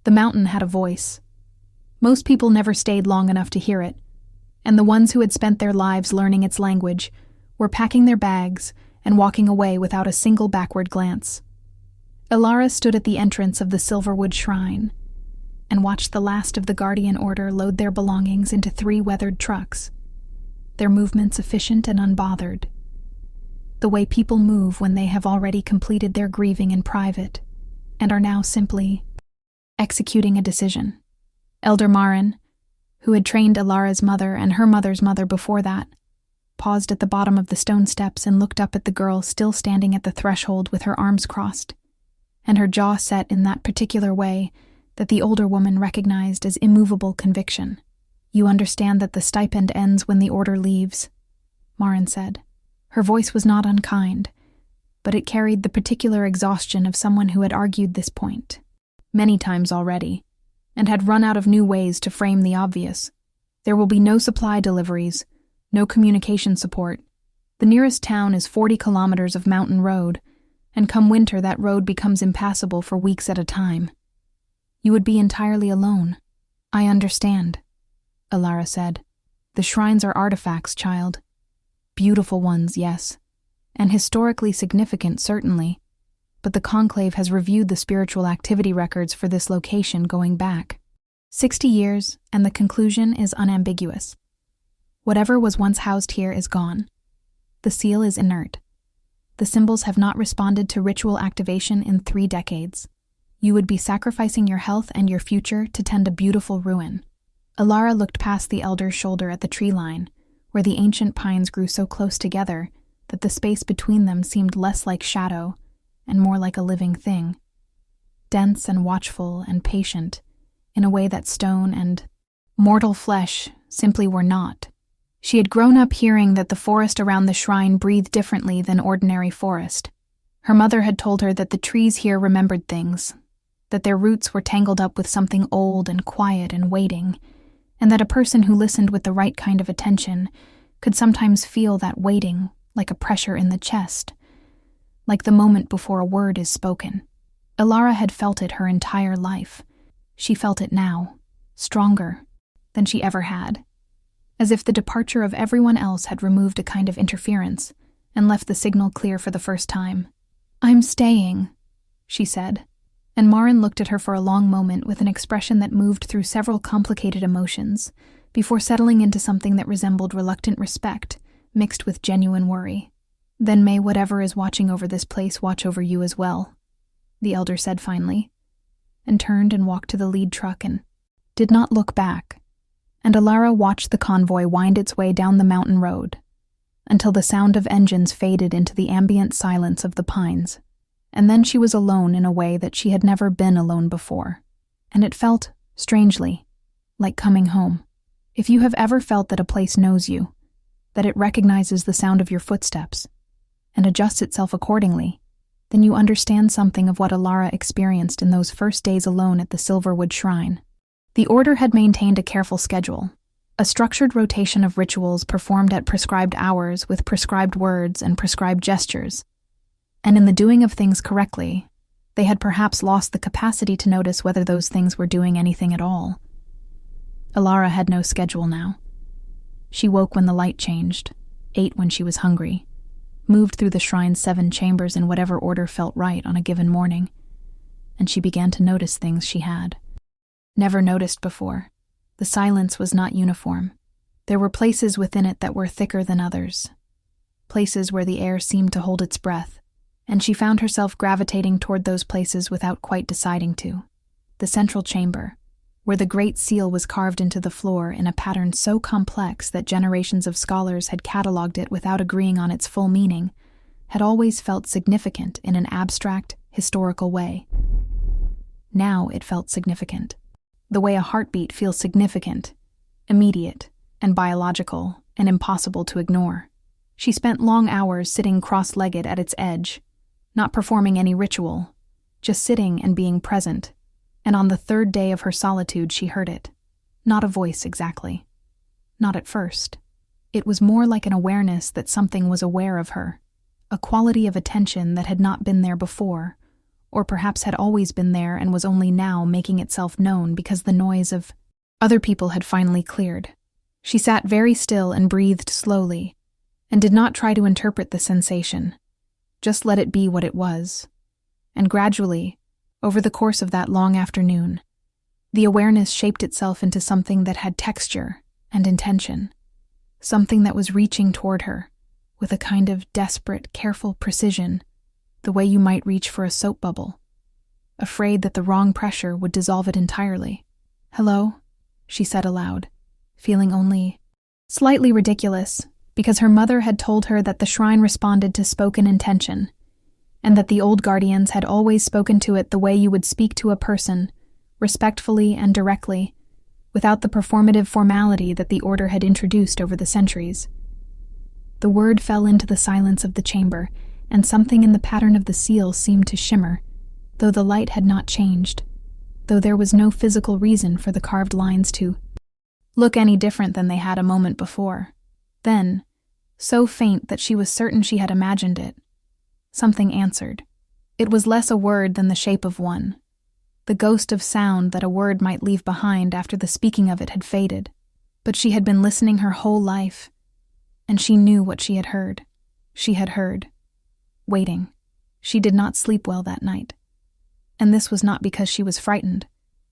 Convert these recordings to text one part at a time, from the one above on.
The mountain had a voice. Most people never stayed long enough to hear it, and the ones who had spent their lives learning its language were packing their bags and walking away without a single backward glance. Elara stood at the entrance of the Silverwood Shrine and watched the last of the Guardian Order load their belongings into 3 weathered trucks, their movements efficient and unbothered, the way people move when they have already completed their grieving in private and are now simply executing a decision. Elder Marin, who had trained Elara's mother and her mother's mother before that, paused at the bottom of the stone steps and looked up at the girl still standing at the threshold with her arms crossed, and her jaw set in that particular way that the older woman recognized as immovable conviction. "You understand that the stipend ends when the order leaves," Marin said. Her voice was not unkind, but it carried the particular exhaustion of someone who had argued this point many times already, and had run out of new ways to frame the obvious. There will be no supply deliveries, no communication support. The nearest town is 40 kilometers of mountain road, and come winter that road becomes impassable for weeks at a time. You would be entirely alone. "I understand," Elara said. "The shrines are artifacts, child. Beautiful ones, yes, and historically significant, certainly, but the Conclave has reviewed the spiritual activity records for this location going back 60 years, and the conclusion is unambiguous. Whatever was once housed here is gone. The seal is inert. The symbols have not responded to ritual activation in 3 decades. You would be sacrificing your health and your future to tend a beautiful ruin." Elara looked past the elder's shoulder at the tree line, where the ancient pines grew so close together that the space between them seemed less like shadow and more like a living thing, dense and watchful and patient, in a way that stone and mortal flesh simply were not. She had grown up hearing that the forest around the shrine breathed differently than ordinary forest. Her mother had told her that the trees here remembered things, that their roots were tangled up with something old and quiet and waiting, and that a person who listened with the right kind of attention could sometimes feel that waiting like a pressure in the chest, like the moment before a word is spoken. Elara had felt it her entire life. She felt it now, stronger than she ever had, as if the departure of everyone else had removed a kind of interference and left the signal clear for the first time. "I'm staying," she said, and Marin looked at her for a long moment with an expression that moved through several complicated emotions before settling into something that resembled reluctant respect mixed with genuine worry. "Then may whatever is watching over this place watch over you as well," the elder said finally, and turned and walked to the lead truck and did not look back, and Elara watched the convoy wind its way down the mountain road until the sound of engines faded into the ambient silence of the pines, and then she was alone in a way that she had never been alone before, and it felt, strangely, like coming home. If you have ever felt that a place knows you, that it recognizes the sound of your footsteps, and adjusts itself accordingly, then you understand something of what Elara experienced in those first days alone at the Silverwood Shrine. The Order had maintained a careful schedule, a structured rotation of rituals performed at prescribed hours with prescribed words and prescribed gestures, and in the doing of things correctly, they had perhaps lost the capacity to notice whether those things were doing anything at all. Elara had no schedule now. She woke when the light changed, ate when she was hungry, moved through the shrine's 7 chambers in whatever order felt right on a given morning, and she began to notice things she had never noticed before. The silence was not uniform. There were places within it that were thicker than others, places where the air seemed to hold its breath, and she found herself gravitating toward those places without quite deciding to. The central chamber, where the Great Seal was carved into the floor in a pattern so complex that generations of scholars had catalogued it without agreeing on its full meaning, had always felt significant in an abstract, historical way. Now it felt significant, the way a heartbeat feels significant, immediate, and biological, and impossible to ignore. She spent long hours sitting cross-legged at its edge, not performing any ritual, just sitting and being present, and on the 3rd day of her solitude she heard it. Not a voice exactly. Not at first. It was more like an awareness that something was aware of her, a quality of attention that had not been there before, or perhaps had always been there and was only now making itself known because the noise of other people had finally cleared. She sat very still and breathed slowly, and did not try to interpret the sensation. Just let it be what it was. And gradually, over the course of that long afternoon, the awareness shaped itself into something that had texture and intention, something that was reaching toward her, with a kind of desperate, careful precision, the way you might reach for a soap bubble, afraid that the wrong pressure would dissolve it entirely. "Hello?" she said aloud, feeling only slightly ridiculous, because her mother had told her that the shrine responded to spoken intention, and that the old guardians had always spoken to it the way you would speak to a person, respectfully and directly, without the performative formality that the order had introduced over the centuries. The word fell into the silence of the chamber, and something in the pattern of the seal seemed to shimmer, though the light had not changed, though there was no physical reason for the carved lines to look any different than they had a moment before. Then, so faint that she was certain she had imagined it, something answered. It was less a word than the shape of one, the ghost of sound that a word might leave behind after the speaking of it had faded. But she had been listening her whole life, and she knew what she had heard. She had heard. Waiting. She did not sleep well that night. And this was not because she was frightened,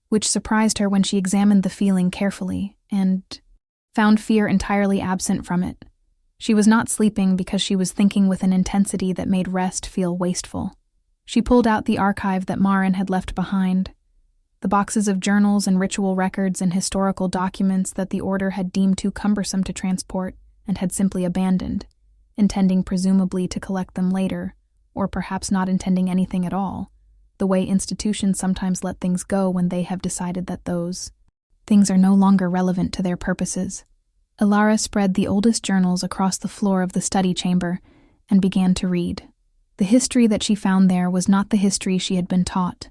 which surprised her when she examined the feeling carefully and found fear entirely absent from it. She was not sleeping because she was thinking with an intensity that made rest feel wasteful. She pulled out the archive that Marin had left behind, the boxes of journals and ritual records and historical documents that the order had deemed too cumbersome to transport and had simply abandoned, intending presumably to collect them later, or perhaps not intending anything at all, the way institutions sometimes let things go when they have decided that those things are no longer relevant to their purposes. Ilara spread the oldest journals across the floor of the study chamber and began to read. The history that she found there was not the history she had been taught.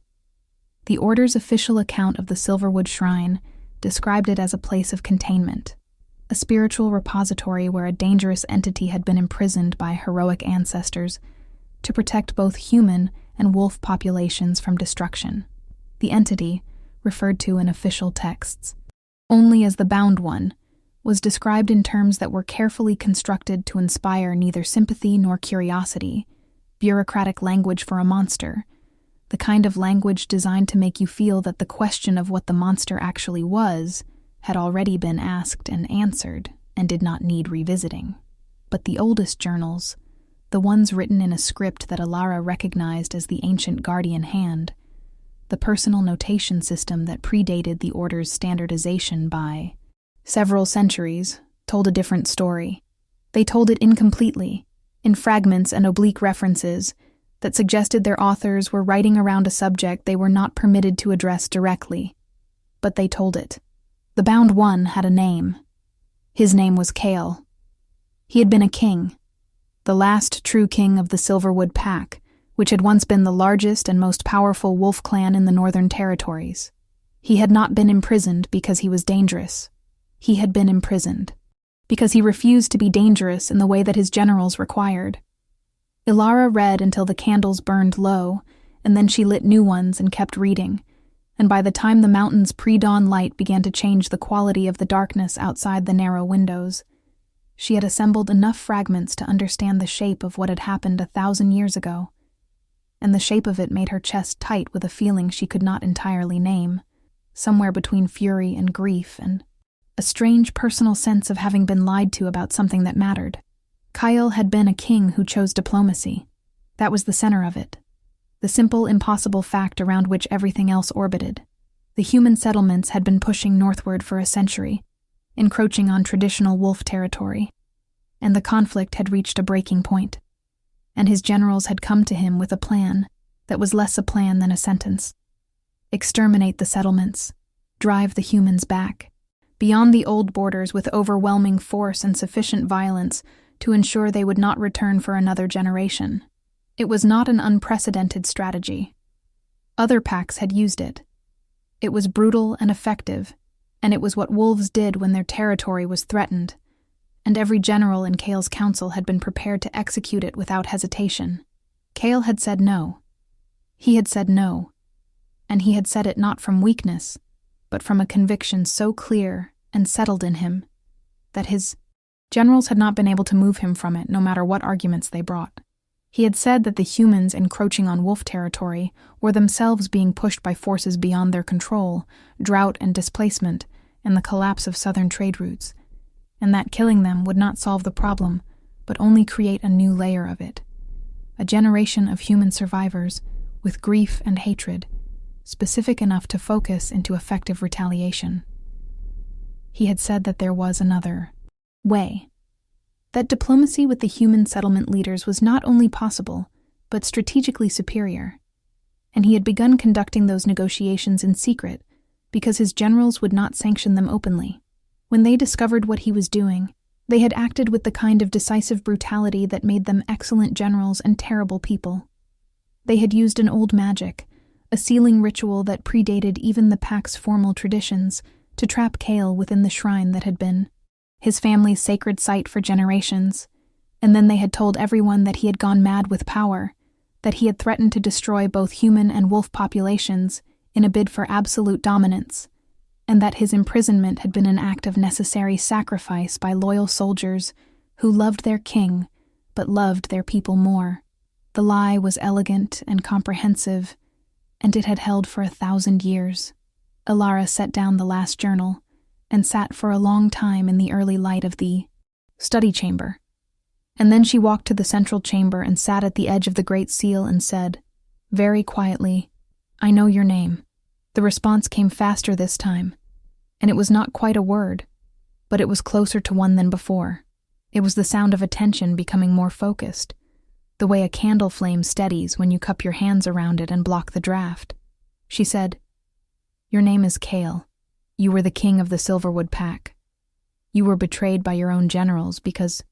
The Order's official account of the Silverwood Shrine described it as a place of containment, a spiritual repository where a dangerous entity had been imprisoned by heroic ancestors to protect both human and wolf populations from destruction. The entity, referred to in official texts only as the Bound One, was described in terms that were carefully constructed to inspire neither sympathy nor curiosity, bureaucratic language for a monster, the kind of language designed to make you feel that the question of what the monster actually was had already been asked and answered and did not need revisiting. But the oldest journals, the ones written in a script that Ilara recognized as the ancient guardian hand, the personal notation system that predated the Order's standardization by several centuries, told a different story. They told it incompletely, in fragments and oblique references that suggested their authors were writing around a subject they were not permitted to address directly. But they told it. The Bound One had a name. His name was Kale. He had been a king, the last true king of the Silverwood Pack, which had once been the largest and most powerful wolf clan in the Northern Territories. He had not been imprisoned because he was dangerous. He had been imprisoned because he refused to be dangerous in the way that his generals required. Ilara read until the candles burned low, and then she lit new ones and kept reading, and by the time the mountain's pre-dawn light began to change the quality of the darkness outside the narrow windows, she had assembled enough fragments to understand the shape of what had happened 1,000 years ago, and the shape of it made her chest tight with a feeling she could not entirely name, somewhere between fury and grief and a strange personal sense of having been lied to about something that mattered. Kyle had been a king who chose diplomacy. That was the center of it, the simple, impossible fact around which everything else orbited. The human settlements had been pushing northward for a century, encroaching on traditional wolf territory, and the conflict had reached a breaking point. And his generals had come to him with a plan that was less a plan than a sentence. Exterminate the settlements, drive the humans back, beyond the old borders with overwhelming force and sufficient violence to ensure they would not return for another generation. It was not an unprecedented strategy. Other packs had used it. It was brutal and effective, and it was what wolves did when their territory was threatened, and every general in Kale's council had been prepared to execute it without hesitation. Kale had said no. He had said no, and he had said it not from weakness, but from a conviction so clear and settled in him that his generals had not been able to move him from it, no matter what arguments they brought. He had said that the humans encroaching on wolf territory were themselves being pushed by forces beyond their control, drought and displacement, and the collapse of southern trade routes, and that killing them would not solve the problem, but only create a new layer of it. A generation of human survivors with grief and hatred, specific enough to focus into effective retaliation. He had said that there was another way, that diplomacy with the human settlement leaders was not only possible, but strategically superior, and he had begun conducting those negotiations in secret because his generals would not sanction them openly. When they discovered what he was doing, they had acted with the kind of decisive brutality that made them excellent generals and terrible people. They had used an old magic, a sealing ritual that predated even the pack's formal traditions, to trap Kale within the shrine that had been his family's sacred site for generations, and then they had told everyone that he had gone mad with power, that he had threatened to destroy both human and wolf populations in a bid for absolute dominance, and that his imprisonment had been an act of necessary sacrifice by loyal soldiers who loved their king but loved their people more. The lie was elegant and comprehensive, and it had held for 1,000 years. Alara set down the last journal and sat for a long time in the early light of the study chamber. And then she walked to the central chamber and sat at the edge of the great seal and said, very quietly, "I know your name." The response came faster this time, and it was not quite a word, but it was closer to one than before. It was the sound of attention becoming more focused, the way a candle flame steadies when you cup your hands around it and block the draft. She said, "Your name is Kale. You were the king of the Silverwood Pack. You were betrayed by your own generals because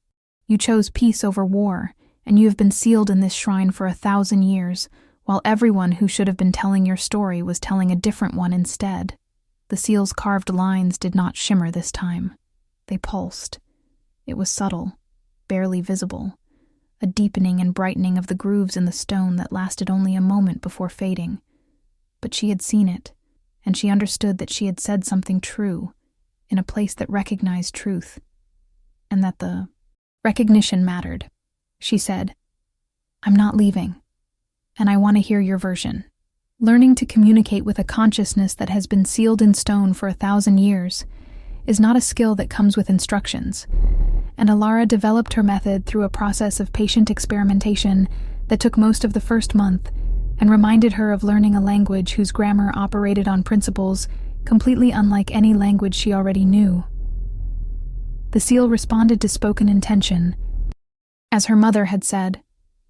you chose peace over war, and you have been sealed in this shrine for 1,000 years, while everyone who should have been telling your story was telling a different one instead." The seal's carved lines did not shimmer this time. They pulsed. It was subtle, barely visible, a deepening and brightening of the grooves in the stone that lasted only a moment before fading. But she had seen it, and she understood that she had said something true, in a place that recognized truth, and that the recognition mattered. She said, "I'm not leaving, and I want to hear your version." Learning to communicate with a consciousness that has been sealed in stone for 1,000 years is not a skill that comes with instructions, and Alara developed her method through a process of patient experimentation that took most of the first month and reminded her of learning a language whose grammar operated on principles completely unlike any language she already knew. The seal responded to spoken intention, as her mother had said,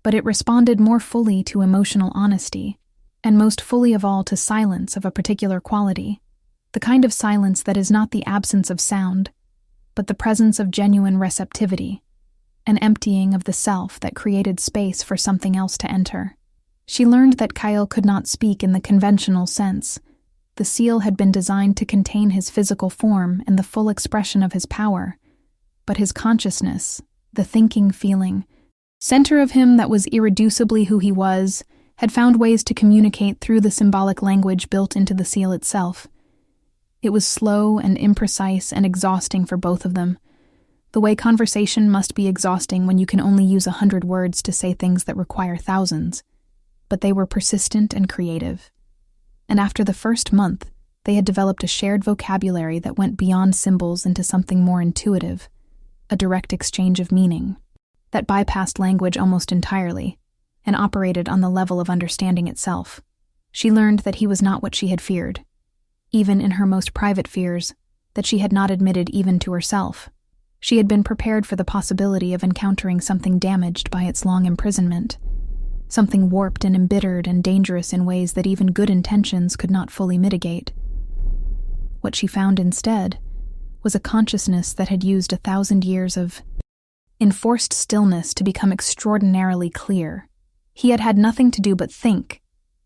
but it responded more fully to emotional honesty, and most fully of all to silence of a particular quality, the kind of silence that is not the absence of sound, but the presence of genuine receptivity, an emptying of the self that created space for something else to enter. She learned that Kyle could not speak in the conventional sense. The seal had been designed to contain his physical form and the full expression of his power, but his consciousness, the thinking feeling, center of him that was irreducibly who he was, had found ways to communicate through the symbolic language built into the seal itself. It was slow and imprecise and exhausting for both of them, the way conversation must be exhausting when you can only use 100 words to say things that require thousands. But they were persistent and creative. And after the first month, they had developed a shared vocabulary that went beyond symbols into something more intuitive, a direct exchange of meaning, that bypassed language almost entirely, and operated on the level of understanding itself. She learned that he was not what she had feared, even in her most private fears, that she had not admitted even to herself. She had been prepared for the possibility of encountering something damaged by its long imprisonment, something warped and embittered and dangerous in ways that even good intentions could not fully mitigate. What she found instead was a consciousness that had used 1,000 years of enforced stillness to become extraordinarily clear. He had had nothing to do but think,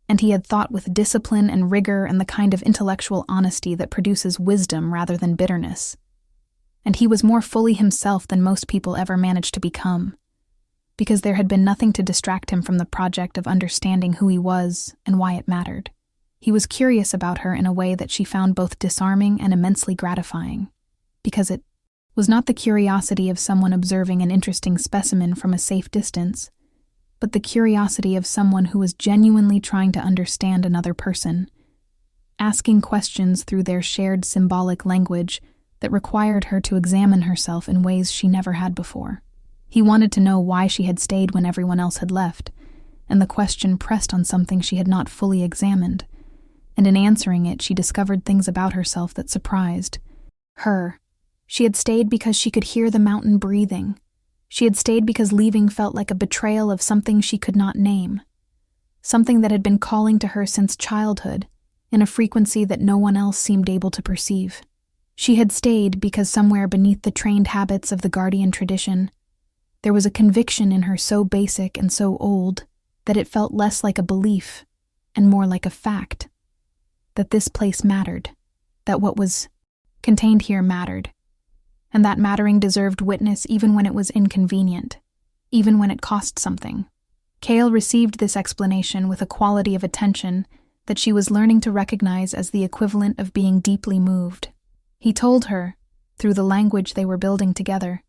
and he had thought with discipline and rigor and the kind of intellectual honesty that produces wisdom rather than bitterness. And he was more fully himself than most people ever managed to become. because there had been nothing to distract him from the project of understanding who he was and why it mattered. He was curious about her in a way that she found both disarming and immensely gratifying, because it was not the curiosity of someone observing an interesting specimen from a safe distance, but the curiosity of someone who was genuinely trying to understand another person, asking questions through their shared symbolic language that required her to examine herself in ways she never had before. He wanted to know why she had stayed when everyone else had left, and the question pressed on something she had not fully examined, and in answering it she discovered things about herself that surprised her. She had stayed because she could hear the mountain breathing. She had stayed because leaving felt like a betrayal of something she could not name, something that had been calling to her since childhood, in a frequency that no one else seemed able to perceive. She had stayed because somewhere beneath the trained habits of the guardian tradition, there was a conviction in her so basic and so old that it felt less like a belief and more like a fact, that this place mattered, that what was contained here mattered, and that mattering deserved witness even when it was inconvenient, even when it cost something. Cale received this explanation with a quality of attention that she was learning to recognize as the equivalent of being deeply moved. He told her, through the language they were building together,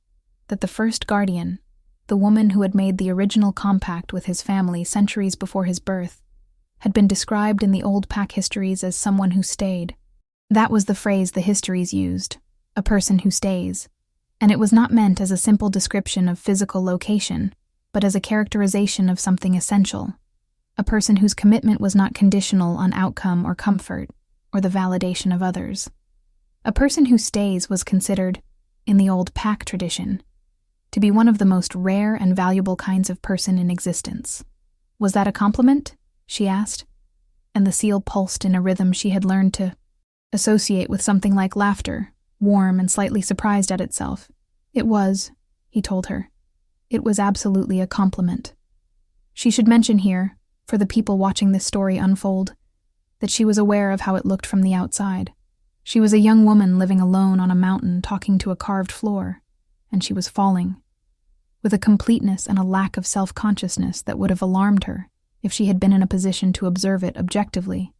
that the first guardian, the woman who had made the original compact with his family centuries before his birth, had been described in the old pack histories as someone who stayed. That was the phrase the histories used, a person who stays, and it was not meant as a simple description of physical location, but as a characterization of something essential, a person whose commitment was not conditional on outcome or comfort, or the validation of others. A person who stays was considered, in the old pack tradition, to be one of the most rare and valuable kinds of person in existence. Was that a compliment? She asked, and the seal pulsed in a rhythm she had learned to associate with something like laughter, warm and slightly surprised at itself. It was, he told her. It was absolutely a compliment. She should mention here, for the people watching this story unfold, that she was aware of how it looked from the outside. She was a young woman living alone on a mountain talking to a carved floor, and she was falling, with a completeness and a lack of self-consciousness that would have alarmed her if she had been in a position to observe it objectively,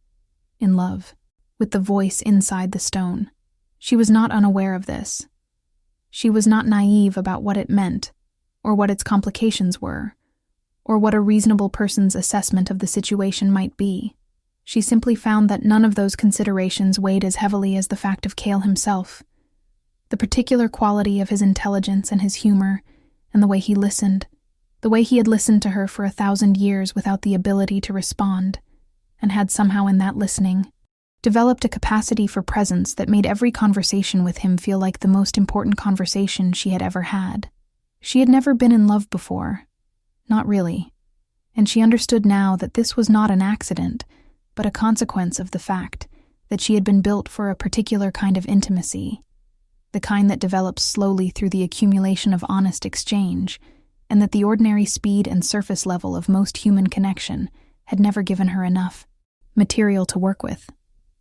in love, with the voice inside the stone. She was not unaware of this. She was not naive about what it meant, or what its complications were, or what a reasonable person's assessment of the situation might be. She simply found that none of those considerations weighed as heavily as the fact of Cale himself, the particular quality of his intelligence and his humor, and the way he listened, the way he had listened to her for 1,000 years without the ability to respond, and had somehow in that listening developed a capacity for presence that made every conversation with him feel like the most important conversation she had ever had. She had never been in love before, not really, and she understood now that this was not an accident, but a consequence of the fact that she had been built for a particular kind of intimacy, the kind that develops slowly through the accumulation of honest exchange, and that the ordinary speed and surface level of most human connection had never given her enough material to work with.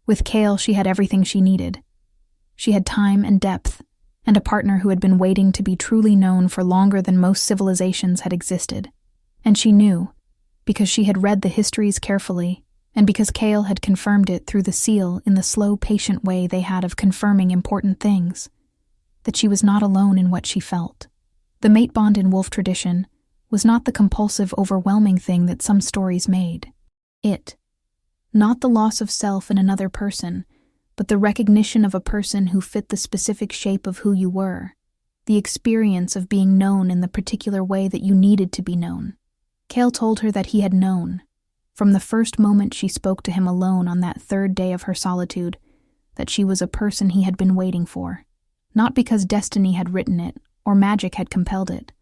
With Cale, she had everything she needed. She had time and depth, and a partner who had been waiting to be truly known for longer than most civilizations had existed. And she knew, because she had read the histories carefully, and because Cale had confirmed it through the seal in the slow, patient way they had of confirming important things, that she was not alone in what she felt. The mate bond in wolf tradition was not the compulsive, overwhelming thing that some stories made. Not the loss of self in another person, but the recognition of a person who fit the specific shape of who you were, the experience of being known in the particular way that you needed to be known. Cale told her that he had known, from the first moment she spoke to him alone on that third day of her solitude, that she was a person he had been waiting for, not because destiny had written it or magic had compelled it,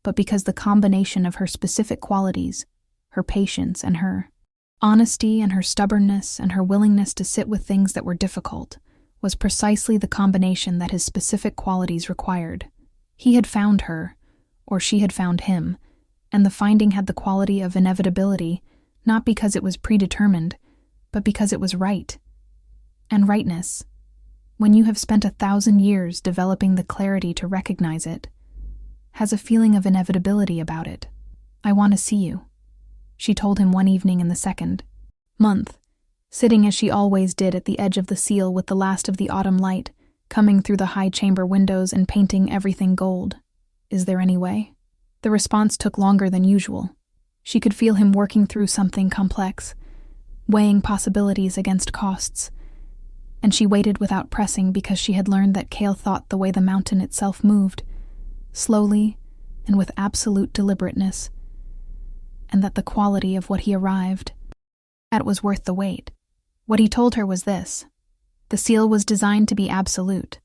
but because the combination of her specific qualities, her patience and her honesty and her stubbornness and her willingness to sit with things that were difficult was precisely the combination that his specific qualities required. He had found her, or she had found him, and the finding had the quality of inevitability, not because it was predetermined, but because it was right. And rightness, when you have spent 1,000 years developing the clarity to recognize it, has a feeling of inevitability about it. I want to see you," she told him one evening in the second month, sitting as she always did at the edge of the seal with the last of the autumn light coming through the high chamber windows and painting everything gold. "Is there any way?" The response took longer than usual. She could feel him working through something complex, weighing possibilities against costs, and she waited without pressing because she had learned that Cale thought the way the mountain itself moved, slowly and with absolute deliberateness, and that the quality of what he arrived at was worth the wait. What he told her was this: the seal was designed to be absolute,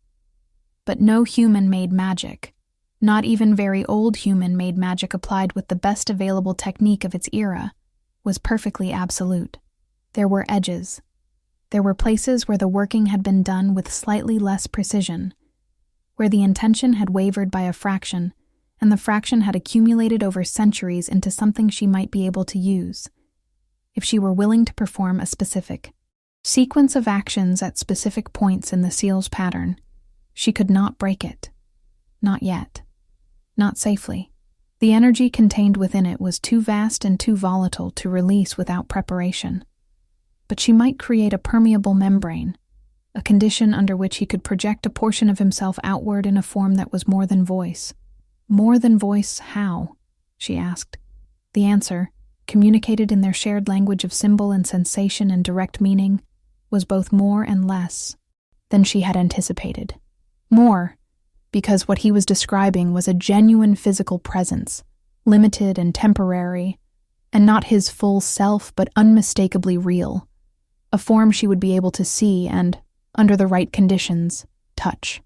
but no human-made magic, not even very old human-made magic applied with the best available technique of its era, was perfectly absolute. There were edges. There were places where the working had been done with slightly less precision, where the intention had wavered by a fraction, and the fraction had accumulated over centuries into something she might be able to use, if she were willing to perform a specific sequence of actions at specific points in the seal's pattern. She could not break it. Not yet. Not safely. The energy contained within it was too vast and too volatile to release without preparation. But she might create a permeable membrane, a condition under which he could project a portion of himself outward in a form that was more than voice. More than voice, how? She asked. The answer, communicated in their shared language of symbol and sensation and direct meaning, was both more and less than she had anticipated. More, because what he was describing was a genuine physical presence, limited and temporary, and not his full self but unmistakably real, a form she would be able to see and, under the right conditions, touch.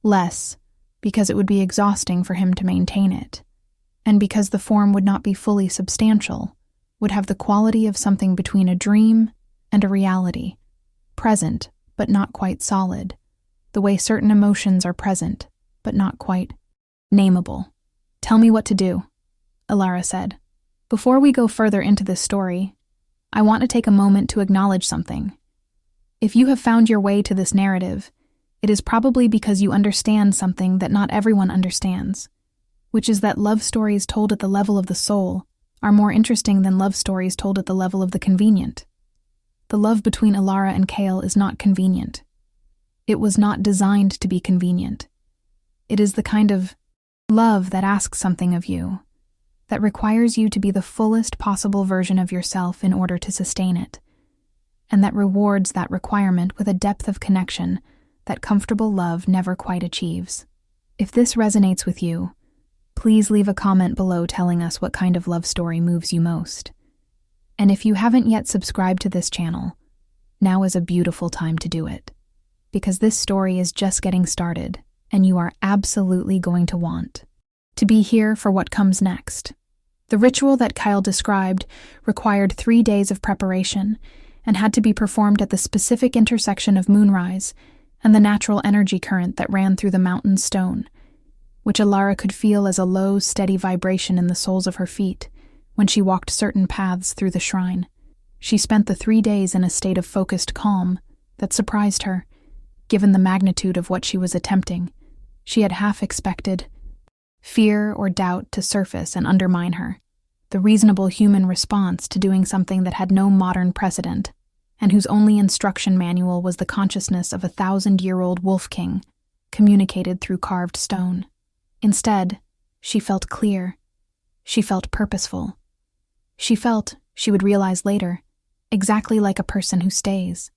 Less, because it would be exhausting for him to maintain it, and because the form would not be fully substantial, would have the quality of something between a dream and a reality, present but not quite solid, the way certain emotions are present but not quite nameable. "Tell me what to do," Alara said. "Before we go further into this story, I want to take a moment to acknowledge something. If you have found your way to this narrative, it is probably because you understand something that not everyone understands, which is that love stories told at the level of the soul are more interesting than love stories told at the level of the convenient. The love between Alara and Cale is not convenient. It was not designed to be convenient. It is the kind of love that asks something of you, that requires you to be the fullest possible version of yourself in order to sustain it, and that rewards that requirement with a depth of connection that comfortable love never quite achieves. If this resonates with you, please leave a comment below telling us what kind of love story moves you most. And if you haven't yet subscribed to this channel, now is a beautiful time to do it, because this story is just getting started, and you are absolutely going to want to be here for what comes next. The ritual that Kyle described required 3 days of preparation and had to be performed at the specific intersection of moonrise and the natural energy current that ran through the mountain stone, which Alara could feel as a low, steady vibration in the soles of her feet when she walked certain paths through the shrine. She spent the 3 days in a state of focused calm that surprised her, given the magnitude of what she was attempting. She had half expected fear or doubt to surface and undermine her, the reasonable human response to doing something that had no modern precedent, and whose only instruction manual was the consciousness of a 1,000-year-old wolf king, communicated through carved stone. Instead, she felt clear. She felt purposeful. She felt, she would realize later, exactly like a person who stays.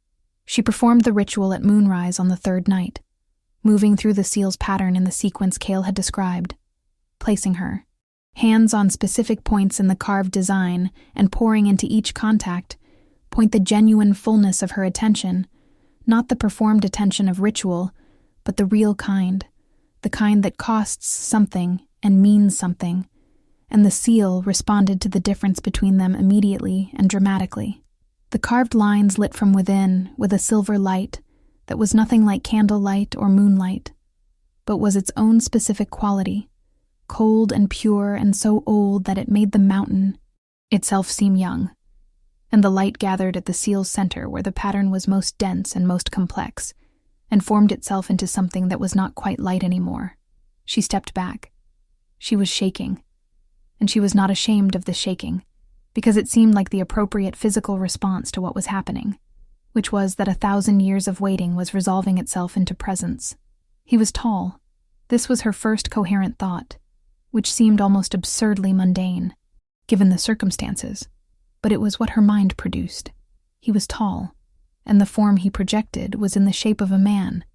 She performed the ritual at moonrise on the 3rd night, moving through the seal's pattern in the sequence Cale had described, placing her hands on specific points in the carved design and pouring into each contact point the genuine fullness of her attention, not the performed attention of ritual, but the real kind, the kind that costs something and means something, and the seal responded to the difference between them immediately and dramatically. The carved lines lit from within with a silver light that was nothing like candlelight or moonlight, but was its own specific quality, cold and pure and so old that it made the mountain itself seem young. And the light gathered at the seal's center where the pattern was most dense and most complex, and formed itself into something that was not quite light anymore. She stepped back, She was shaking, and she was not ashamed of the shaking, because it seemed like the appropriate physical response to what was happening, which was that 1,000 years of waiting was resolving itself into presence. He was tall. This was her first coherent thought, which seemed almost absurdly mundane, given the circumstances, but it was what her mind produced. He was tall, and the form he projected was in the shape of a man,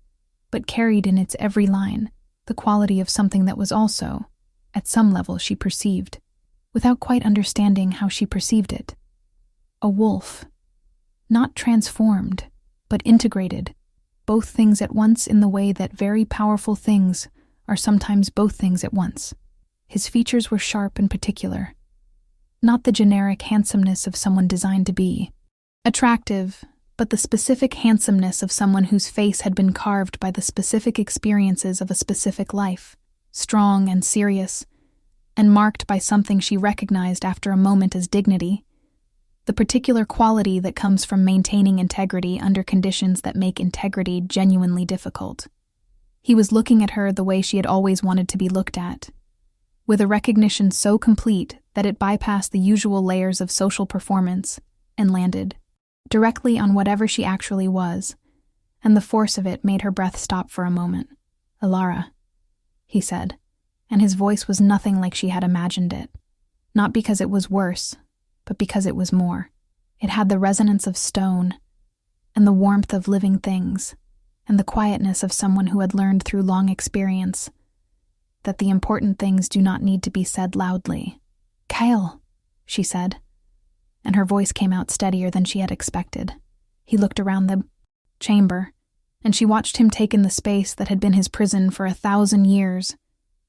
but carried in its every line the quality of something that was also, at some level she perceived, without quite understanding how she perceived it. A wolf, not transformed, but integrated, both things at once in the way that very powerful things are sometimes both things at once. His features were sharp and particular, not the generic handsomeness of someone designed to be attractive, but the specific handsomeness of someone whose face had been carved by the specific experiences of a specific life, strong and serious, and marked by something she recognized after a moment as dignity, the particular quality that comes from maintaining integrity under conditions that make integrity genuinely difficult. He was looking at her the way she had always wanted to be looked at, with a recognition so complete that it bypassed the usual layers of social performance and landed directly on whatever she actually was, and the force of it made her breath stop for a moment. "Alara," he said, and his voice was nothing like she had imagined it, not because it was worse, but because it was more. It had the resonance of stone, and the warmth of living things, and the quietness of someone who had learned through long experience that the important things do not need to be said loudly. "Kyle," she said, and her voice came out steadier than she had expected. He looked around the chamber, and she watched him take in the space that had been his prison for 1,000 years,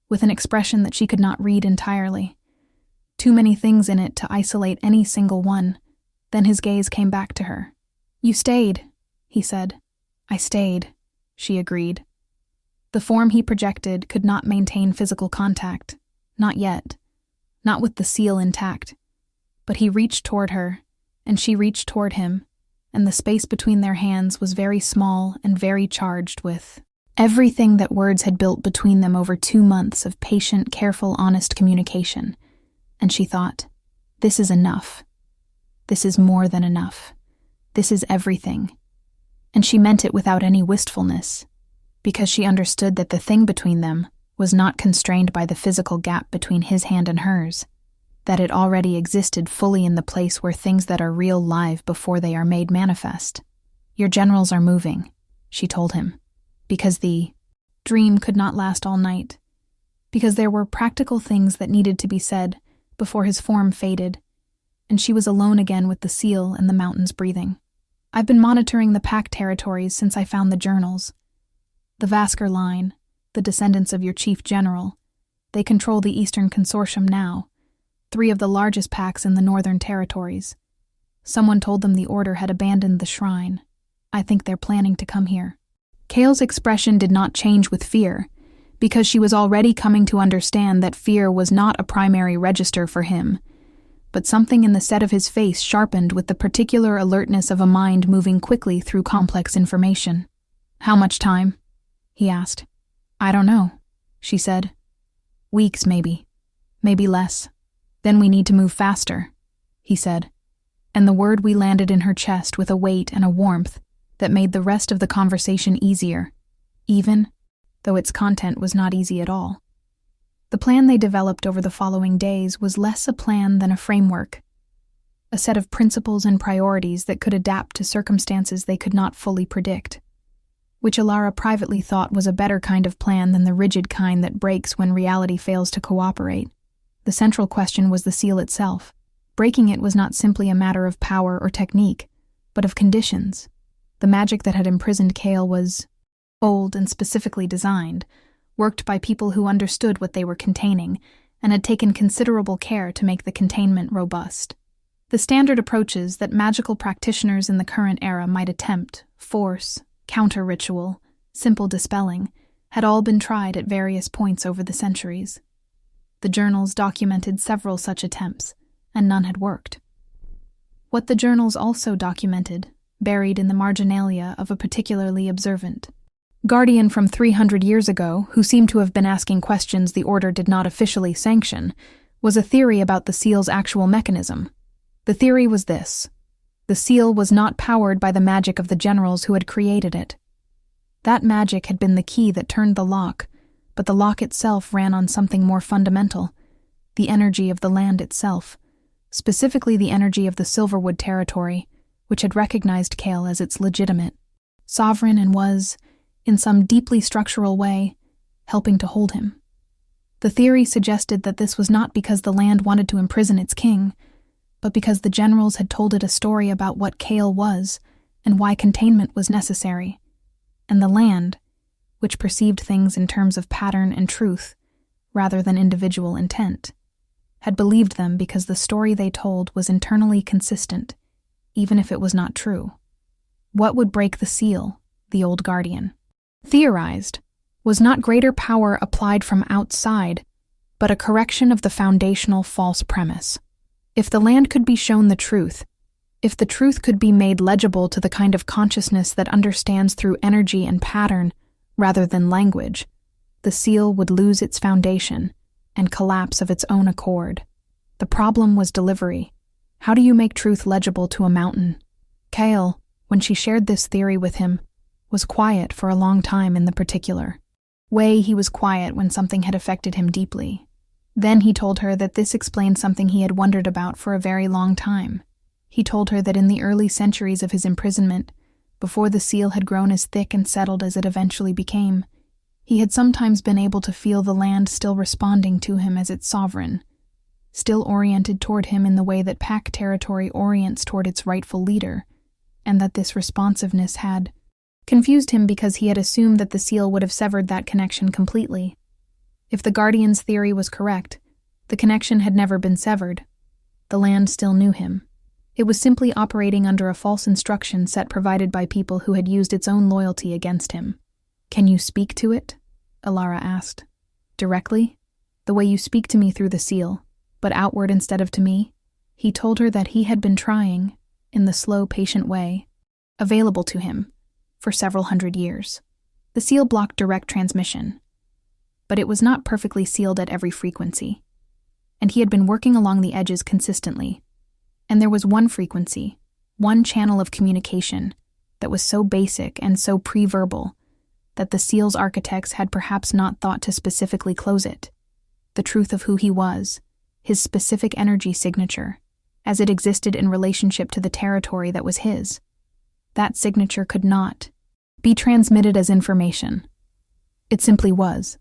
with an expression that she could not read entirely. Too many things in it to isolate any single one. Then his gaze came back to her. "You stayed," he said. "I stayed," she agreed. The form he projected could not maintain physical contact, not yet, not with the seal intact. But he reached toward her, and she reached toward him, and the space between their hands was very small and very charged with everything that words had built between them over 2 months of patient, careful, honest communication. And she thought, this is enough. This is more than enough. This is everything. And she meant it without any wistfulness, because she understood that the thing between them was not constrained by the physical gap between his hand and hers, that it already existed fully in the place where things that are real live before they are made manifest. "Your generals are moving," she told him, because the dream could not last all night, because there were practical things that needed to be said before his form faded, and she was alone again with the seal and the mountains breathing. "I've been monitoring the pack territories since I found the journals. The Vasker line, the descendants of your chief general, they control the Eastern Consortium now, 3 of the largest packs in the Northern Territories. Someone told them the Order had abandoned the shrine. I think they're planning to come here." Kale's expression did not change with fear, because she was already coming to understand that fear was not a primary register for him, but something in the set of his face sharpened with the particular alertness of a mind moving quickly through complex information. "How much time?" he asked. "I don't know," she said. "Weeks, maybe. Maybe less. Then we need to move faster," he said, and the word we landed in her chest with a weight and a warmth that made the rest of the conversation easier, even though its content was not easy at all. The plan they developed over the following days was less a plan than a framework, a set of principles and priorities that could adapt to circumstances they could not fully predict, which Alara privately thought was a better kind of plan than the rigid kind that breaks when reality fails to cooperate. The central question was the seal itself. Breaking it was not simply a matter of power or technique, but of conditions. The magic that had imprisoned Kale was old and specifically designed, worked by people who understood what they were containing, and had taken considerable care to make the containment robust. The standard approaches that magical practitioners in the current era might attempt, force, counter-ritual, simple dispelling, had all been tried at various points over the centuries. The journals documented several such attempts, and none had worked. What the journals also documented, buried in the marginalia of a particularly observant guardian from 300 years ago, who seemed to have been asking questions the Order did not officially sanction, was a theory about the seal's actual mechanism. The theory was this: the seal was not powered by the magic of the generals who had created it. That magic had been the key that turned the lock, but the lock itself ran on something more fundamental: the energy of the land itself, specifically the energy of the Silverwood territory, which had recognized Kale as its legitimate sovereign and was, in some deeply structural way, helping to hold him. The theory suggested that this was not because the land wanted to imprison its king, but because the generals had told it a story about what Kale was and why containment was necessary, and the land, which perceived things in terms of pattern and truth rather than individual intent, had believed them because the story they told was internally consistent, even if it was not true. What would break the seal, the old guardian theorized, was not greater power applied from outside, but a correction of the foundational false premise. If the land could be shown the truth, if the truth could be made legible to the kind of consciousness that understands through energy and pattern rather than language, the seal would lose its foundation and collapse of its own accord. The problem was delivery. How do you make truth legible to a mountain? Kale, when she shared this theory with him, was quiet for a long time in the particular way. He was quiet when something had affected him deeply. Then he told her that this explained something he had wondered about for a very long time. He told her that in the early centuries of his imprisonment, before the seal had grown as thick and settled as it eventually became, he had sometimes been able to feel the land still responding to him as its sovereign, still oriented toward him in the way that pack territory orients toward its rightful leader, and that this responsiveness had confused him because he had assumed that the seal would have severed that connection completely. If the Guardian's theory was correct, the connection had never been severed. The land still knew him. It was simply operating under a false instruction set provided by people who had used its own loyalty against him. "Can you speak to it?" Alara asked. "Directly? The way you speak to me through the seal, but outward instead of to me?" He told her that he had been trying, in the slow, patient way available to him, for several hundred years. The seal blocked direct transmission, but it was not perfectly sealed at every frequency, and he had been working along the edges consistently. And there was one frequency, one channel of communication, that was so basic and so pre-verbal that the seal's architects had perhaps not thought to specifically close it: the truth of who he was, his specific energy signature, as it existed in relationship to the territory that was his. That signature could not be transmitted as information. It simply was.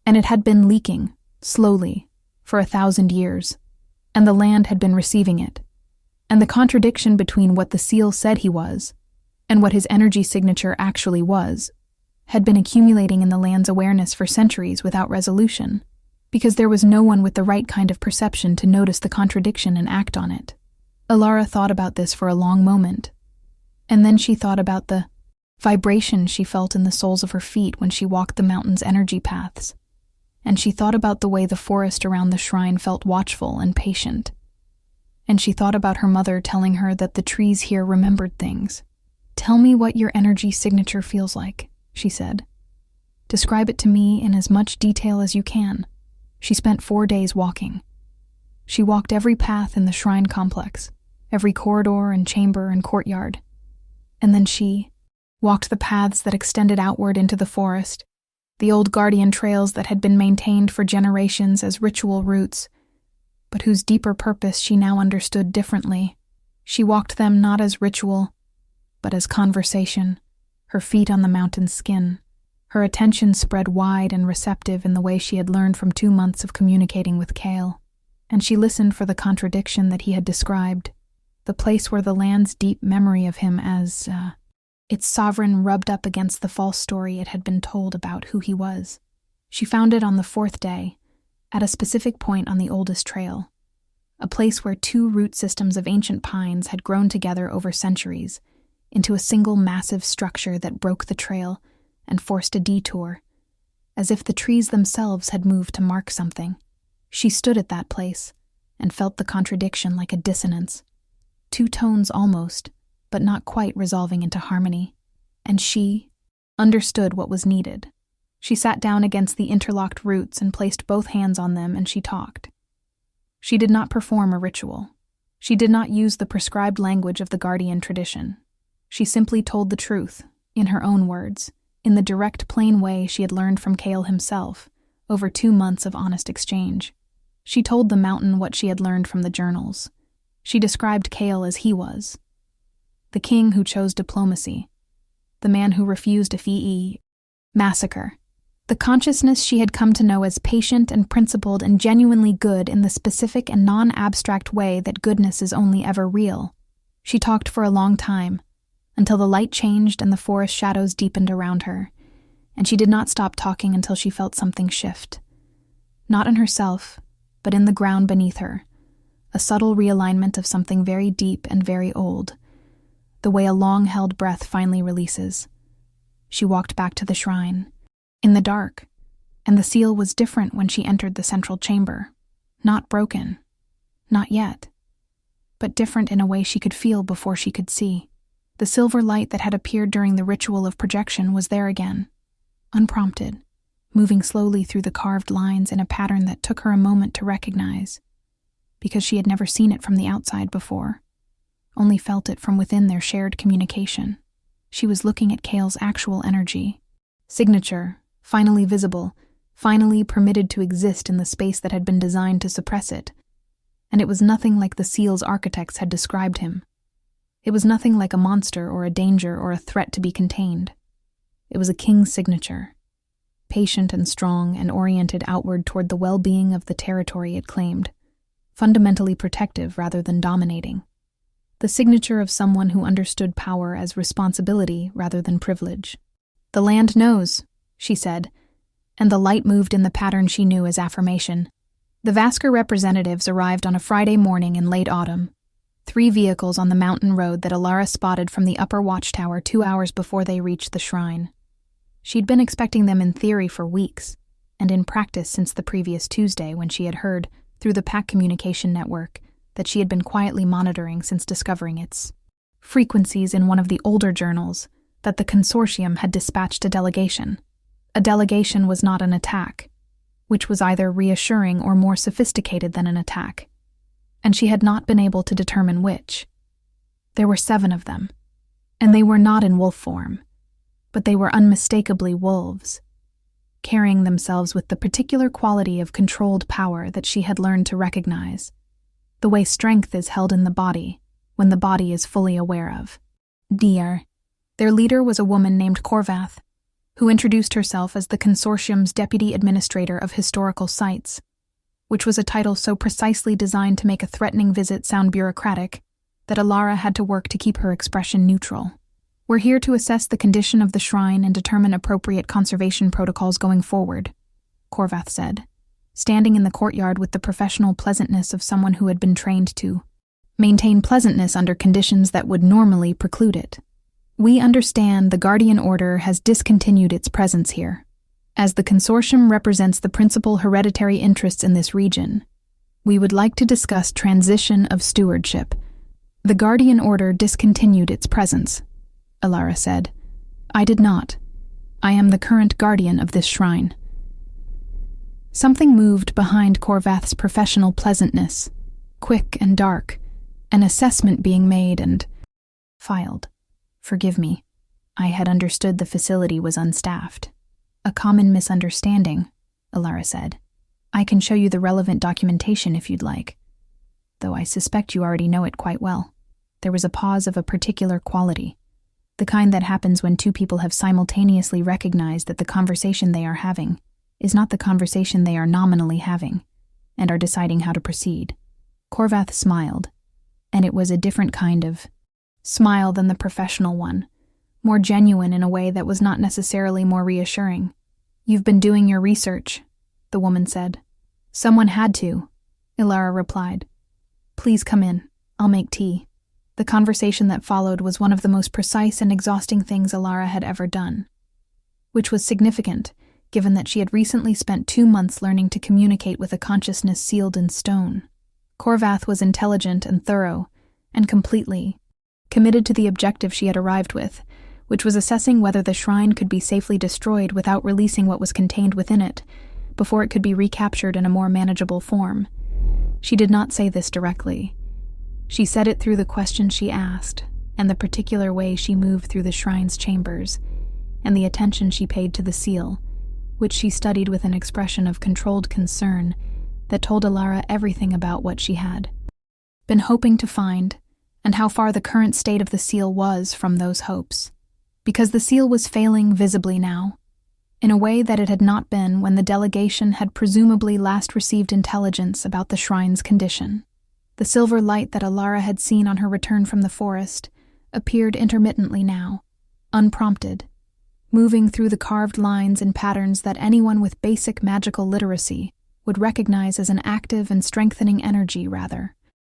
And it had been leaking, slowly, for 1,000 years, and the land had been receiving it. And the contradiction between what the seal said he was and what his energy signature actually was had been accumulating in the land's awareness for centuries without resolution, because there was no one with the right kind of perception to notice the contradiction and act on it. Alara thought about this for a long moment, and then she thought about the vibration she felt in the soles of her feet when she walked the mountain's energy paths, and she thought about the way the forest around the shrine felt watchful and patient, and she thought about her mother telling her that the trees here remembered things. "Tell me what your energy signature feels like," she said. "Describe it to me in as much detail as you can." She spent 4 days walking. She walked every path in the shrine complex, every corridor and chamber and courtyard. And then she walked the paths that extended outward into the forest, the old guardian trails that had been maintained for generations as ritual routes, but whose deeper purpose she now understood differently. She walked them not as ritual, but as conversation, her feet on the mountain's skin, her attention spread wide and receptive in the way she had learned from 2 months of communicating with Kale. And she listened for the contradiction that he had described, the place where the land's deep memory of him as its sovereign rubbed up against the false story it had been told about who he was. She found it on the 4th day, at a specific point on the oldest trail, a place where 2 root systems of ancient pines had grown together over centuries into a single massive structure that broke the trail and forced a detour, as if the trees themselves had moved to mark something. She stood at that place and felt the contradiction like a dissonance, 2 tones almost, but not quite resolving into harmony. And she, understood what was needed. She sat down against the interlocked roots and placed both hands on them, and she talked. She did not perform a ritual. She did not use the prescribed language of the guardian tradition. She simply told the truth, in her own words, in the direct, plain way she had learned from Kale himself, over 2 months of honest exchange. She told the mountain what she had learned from the journals. She described Kale as he was. The king who chose diplomacy. The man who refused a fee massacre. The consciousness she had come to know as patient and principled and genuinely good in the specific and non-abstract way that goodness is only ever real. She talked for a long time, until the light changed and the forest shadows deepened around her, and she did not stop talking until she felt something shift. Not in herself, but in the ground beneath her, a subtle realignment of something very deep and very old, the way a long-held breath finally releases. She walked back to the shrine, in the dark, and the seal was different when she entered the central chamber. Not broken, not yet, but different in a way she could feel before she could see. The silver light that had appeared during the ritual of projection was there again, unprompted, moving slowly through the carved lines in a pattern that took her a moment to recognize, because she had never seen it from the outside before, only felt it from within their shared communication. She was looking at Kale's actual energy, signature, finally visible, finally permitted to exist in the space that had been designed to suppress it, and it was nothing like the seal's architects had described him. It was nothing like a monster or a danger or a threat to be contained. It was a king's signature, patient and strong and oriented outward toward the well-being of the territory it claimed, fundamentally protective rather than dominating. The signature of someone who understood power as responsibility rather than privilege. "The land knows," she said, and the light moved in the pattern she knew as affirmation. The Vasker representatives arrived on a Friday morning in late autumn, 3 vehicles on the mountain road that Alara spotted from the upper watchtower 2 hours before they reached the shrine. She'd been expecting them in theory for weeks, and in practice since the previous Tuesday when she had heard, through the pack communication network, that she had been quietly monitoring since discovering its frequencies in one of the older journals, that the consortium had dispatched a delegation. A delegation was not an attack, which was either reassuring or more sophisticated than an attack, and she had not been able to determine which. There were 7 of them, and they were not in wolf form, but they were unmistakably wolves, carrying themselves with the particular quality of controlled power that she had learned to recognize, the way strength is held in the body when the body is fully aware of. Dear. Their leader was a woman named Korvath, who introduced herself as the consortium's deputy administrator of historical sites, which was a title so precisely designed to make a threatening visit sound bureaucratic that Alara had to work to keep her expression neutral. "We're here to assess the condition of the shrine and determine appropriate conservation protocols going forward," Korvath said, standing in the courtyard with the professional pleasantness of someone who had been trained to maintain pleasantness under conditions that would normally preclude it. "We understand the Guardian Order has discontinued its presence here. As the consortium represents the principal hereditary interests in this region, we would like to discuss transition of stewardship." "The Guardian Order discontinued its presence," Alara said. "I did not. I am the current guardian of this shrine." Something moved behind Korvath's professional pleasantness, quick and dark, an assessment being made and filed. "Forgive me. I had understood the facility was unstaffed." "A common misunderstanding," Alara said. "I can show you the relevant documentation if you'd like, though I suspect you already know it quite well." There was a pause of a particular quality, the kind that happens when 2 people have simultaneously recognized that the conversation they are having is not the conversation they are nominally having, and are deciding how to proceed. Korvath smiled, and it was a different kind of smile than the professional one, more genuine in a way that was not necessarily more reassuring. "You've been doing your research," the woman said. "Someone had to," Alara replied. "Please come in. I'll make tea." The conversation that followed was one of the most precise and exhausting things Alara had ever done, which was significant, given that she had recently spent 2 months learning to communicate with a consciousness sealed in stone. Korvath was intelligent and thorough, and completely committed to the objective she had arrived with, which was assessing whether the shrine could be safely destroyed without releasing what was contained within it, before it could be recaptured in a more manageable form. She did not say this directly. She said it through the questions she asked, and the particular way she moved through the shrine's chambers, and the attention she paid to the seal, which she studied with an expression of controlled concern that told Alara everything about what she had been hoping to find, and how far the current state of the seal was from those hopes. Because the seal was failing visibly now, in a way that it had not been when the delegation had presumably last received intelligence about the shrine's condition. The silver light that Alara had seen on her return from the forest appeared intermittently now, unprompted, moving through the carved lines and patterns that anyone with basic magical literacy would recognize as an active and strengthening energy rather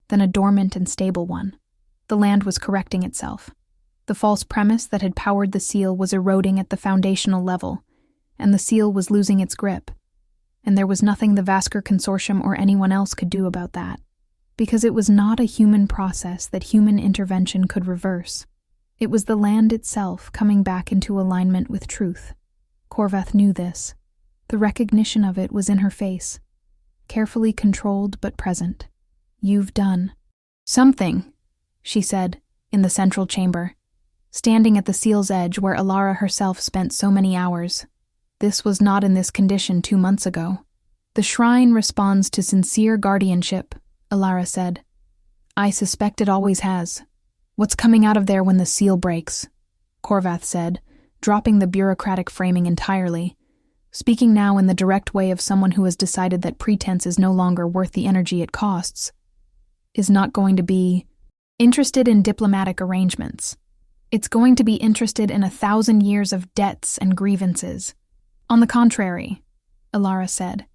than a dormant and stable one. The land was correcting itself. The false premise that had powered the seal was eroding at the foundational level, and the seal was losing its grip, and there was nothing the Vasker Consortium or anyone else could do about that, because it was not a human process that human intervention could reverse. It was the land itself coming back into alignment with truth. Corvath knew this. The recognition of it was in her face, carefully controlled but present. "You've done something," she said, in the central chamber, standing at the seal's edge where Alara herself spent so many hours. This was not in this condition 2 months ago. "The shrine responds to sincere guardianship," Alara said. "I suspect it always has. What's coming out of there when the seal breaks?" Corvath said, dropping the bureaucratic framing entirely, speaking now in the direct way of someone who has decided that pretense is no longer worth the energy it costs. "Is not going to be interested in diplomatic arrangements. It's going to be interested in 1,000 years of debts and grievances. On the contrary," Alara said,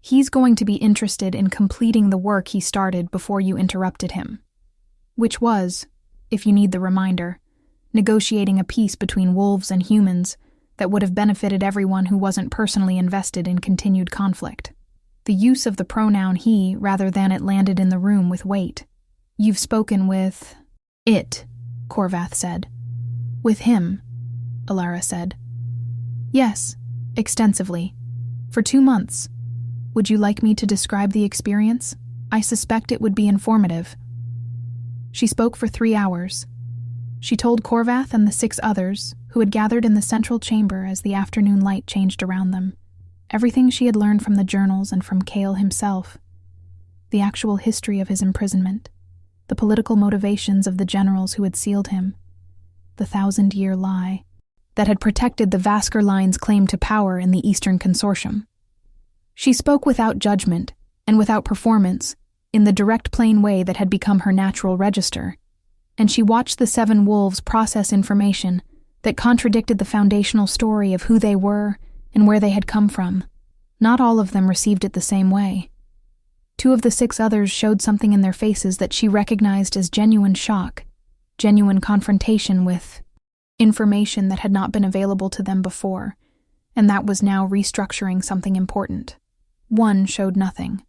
"he's going to be interested in completing the work he started before you interrupted him. Which was, if you need the reminder, negotiating a peace between wolves and humans that would have benefited everyone who wasn't personally invested in continued conflict. The use of the pronoun he rather than it landed in the room with weight. You've spoken with it," Corvath said. "With him," Alara said. "Yes, extensively. For 2 months. Would you like me to describe the experience? I suspect it would be informative." She spoke for 3 hours. She told Corvath and the 6 others, who had gathered in the central chamber as the afternoon light changed around them, everything she had learned from the journals and from Kale himself, the actual history of his imprisonment, the political motivations of the generals who had sealed him, the 1,000-year lie that had protected the Vasker line's claim to power in the Eastern Consortium. She spoke without judgment and without performance, in the direct plain way that had become her natural register, and she watched the 7 wolves process information that contradicted the foundational story of who they were and where they had come from. Not all of them received it the same way. 2 of the 6 others showed something in their faces that she recognized as genuine shock, genuine confrontation with information that had not been available to them before, and that was now restructuring something important. 1 showed nothing.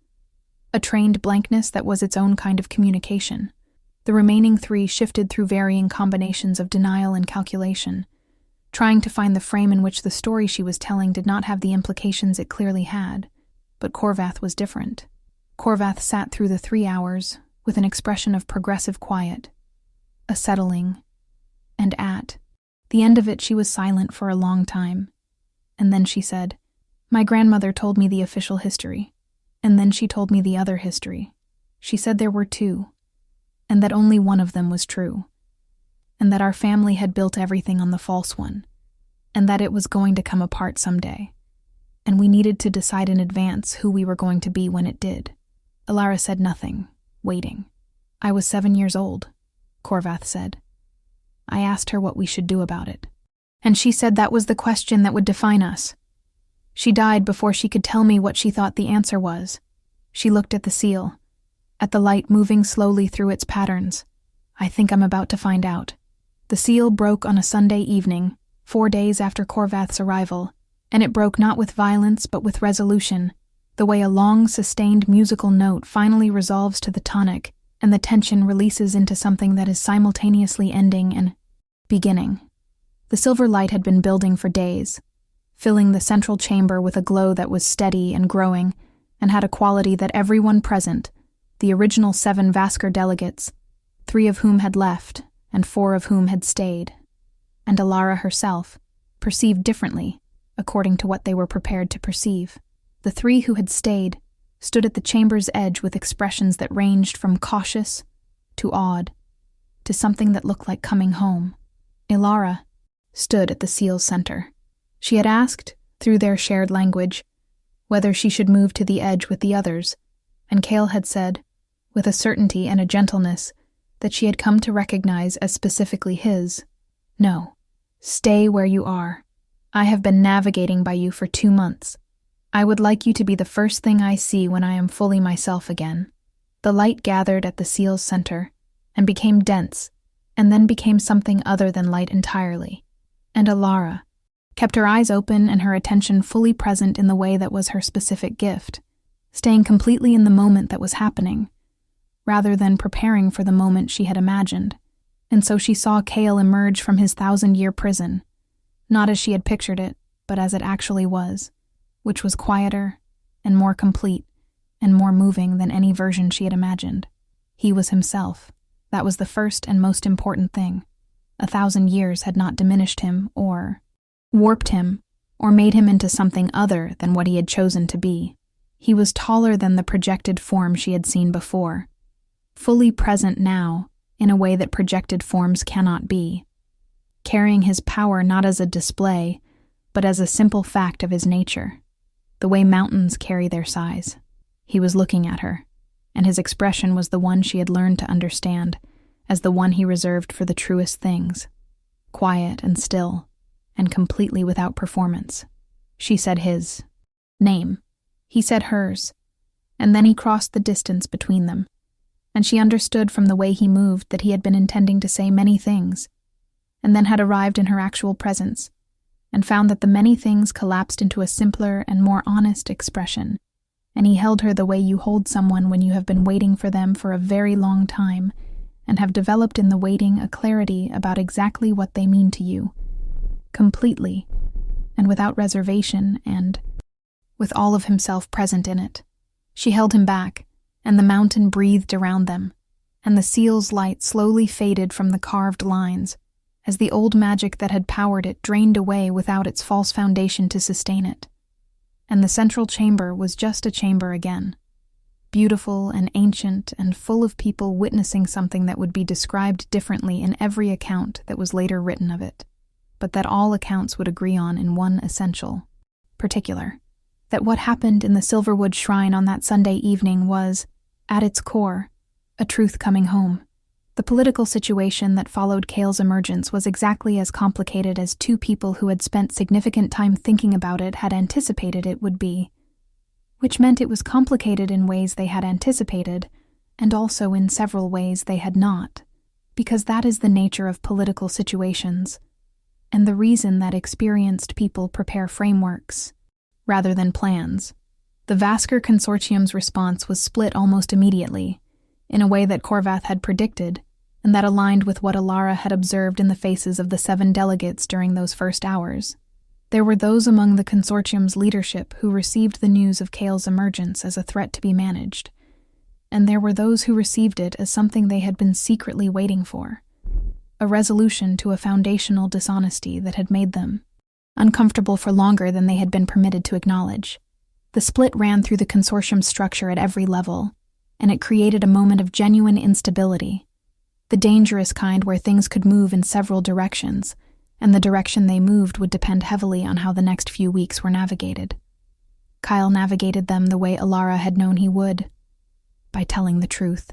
A trained blankness that was its own kind of communication. The remaining 3 shifted through varying combinations of denial and calculation, trying to find the frame in which the story she was telling did not have the implications it clearly had. But Corvath was different. Corvath sat through the 3 hours with an expression of progressive quiet, a settling, and at the end of it she was silent for a long time. And then she said, "My grandmother told me the official history. And then she told me the other history. She said there were 2, and that only one of them was true, and that our family had built everything on the false one, and that it was going to come apart someday, and we needed to decide in advance who we were going to be when it did." Alara said nothing, waiting. "I was 7 years old," Corvath said. "I asked her what we should do about it, and she said that was the question that would define us. She died before she could tell me what she thought the answer was. She looked at the seal, at the light moving slowly through its patterns. I think I'm about to find out." The seal broke on a Sunday evening, 4 days after Corvath's arrival, and it broke not with violence but with resolution, the way a long, sustained musical note finally resolves to the tonic, and the tension releases into something that is simultaneously ending and beginning. The silver light had been building for days, filling the central chamber with a glow that was steady and growing, and had a quality that everyone present, the original 7 Vasker delegates, 3 of whom had left and 4 of whom had stayed, and Alara herself, perceived differently, according to what they were prepared to perceive. The 3 who had stayed stood at the chamber's edge with expressions that ranged from cautious to awed to something that looked like coming home. Alara stood at the seal's center. She had asked, through their shared language, whether she should move to the edge with the others, and Cale had said, with a certainty and a gentleness that she had come to recognize as specifically his, "No, stay where you are. I have been navigating by you for 2 months. I would like you to be the first thing I see when I am fully myself again." The light gathered at the seal's center and became dense, and then became something other than light entirely. And Alara kept her eyes open and her attention fully present in the way that was her specific gift, staying completely in the moment that was happening, rather than preparing for the moment she had imagined. And so she saw Cale emerge from his 1,000-year prison, not as she had pictured it, but as it actually was, which was quieter and more complete and more moving than any version she had imagined. He was himself. That was the first and most important thing. 1,000 years had not diminished him or warped him or made him into something other than what he had chosen to be. He was taller than the projected form she had seen before, fully present now in a way that projected forms cannot be, carrying his power not as a display, but as a simple fact of his nature, the way mountains carry their size. He was looking at her, and his expression was the one she had learned to understand as the one he reserved for the truest things, quiet and still, and completely without performance. She said his name. He said hers, and then he crossed the distance between them, and she understood from the way he moved that he had been intending to say many things, and then had arrived in her actual presence, and found that the many things collapsed into a simpler and more honest expression, and he held her the way you hold someone when you have been waiting for them for a very long time, and have developed in the waiting a clarity about exactly what they mean to you, completely, and without reservation, and with all of himself present in it. She held him back, and the mountain breathed around them, and the seal's light slowly faded from the carved lines, as the old magic that had powered it drained away without its false foundation to sustain it. And the central chamber was just a chamber again, beautiful and ancient and full of people witnessing something that would be described differently in every account that was later written of it, but that all accounts would agree on in one essential particular, that what happened in the Silverwood Shrine on that Sunday evening was, at its core, a truth coming home. The political situation that followed Cale's emergence was exactly as complicated as 2 people who had spent significant time thinking about it had anticipated it would be, which meant it was complicated in ways they had anticipated, and also in several ways they had not, because that is the nature of political situations, and the reason that experienced people prepare frameworks rather than plans. The Vasker Consortium's response was split almost immediately, in a way that Korvath had predicted, and that aligned with what Alara had observed in the faces of the 7 delegates during those first hours. There were those among the consortium's leadership who received the news of Cale's emergence as a threat to be managed, and there were those who received it as something they had been secretly waiting for, a resolution to a foundational dishonesty that had made them uncomfortable for longer than they had been permitted to acknowledge. The split ran through the consortium's structure at every level, and it created a moment of genuine instability, the dangerous kind where things could move in several directions, and the direction they moved would depend heavily on how the next few weeks were navigated. Kyle navigated them the way Alara had known he would, by telling the truth.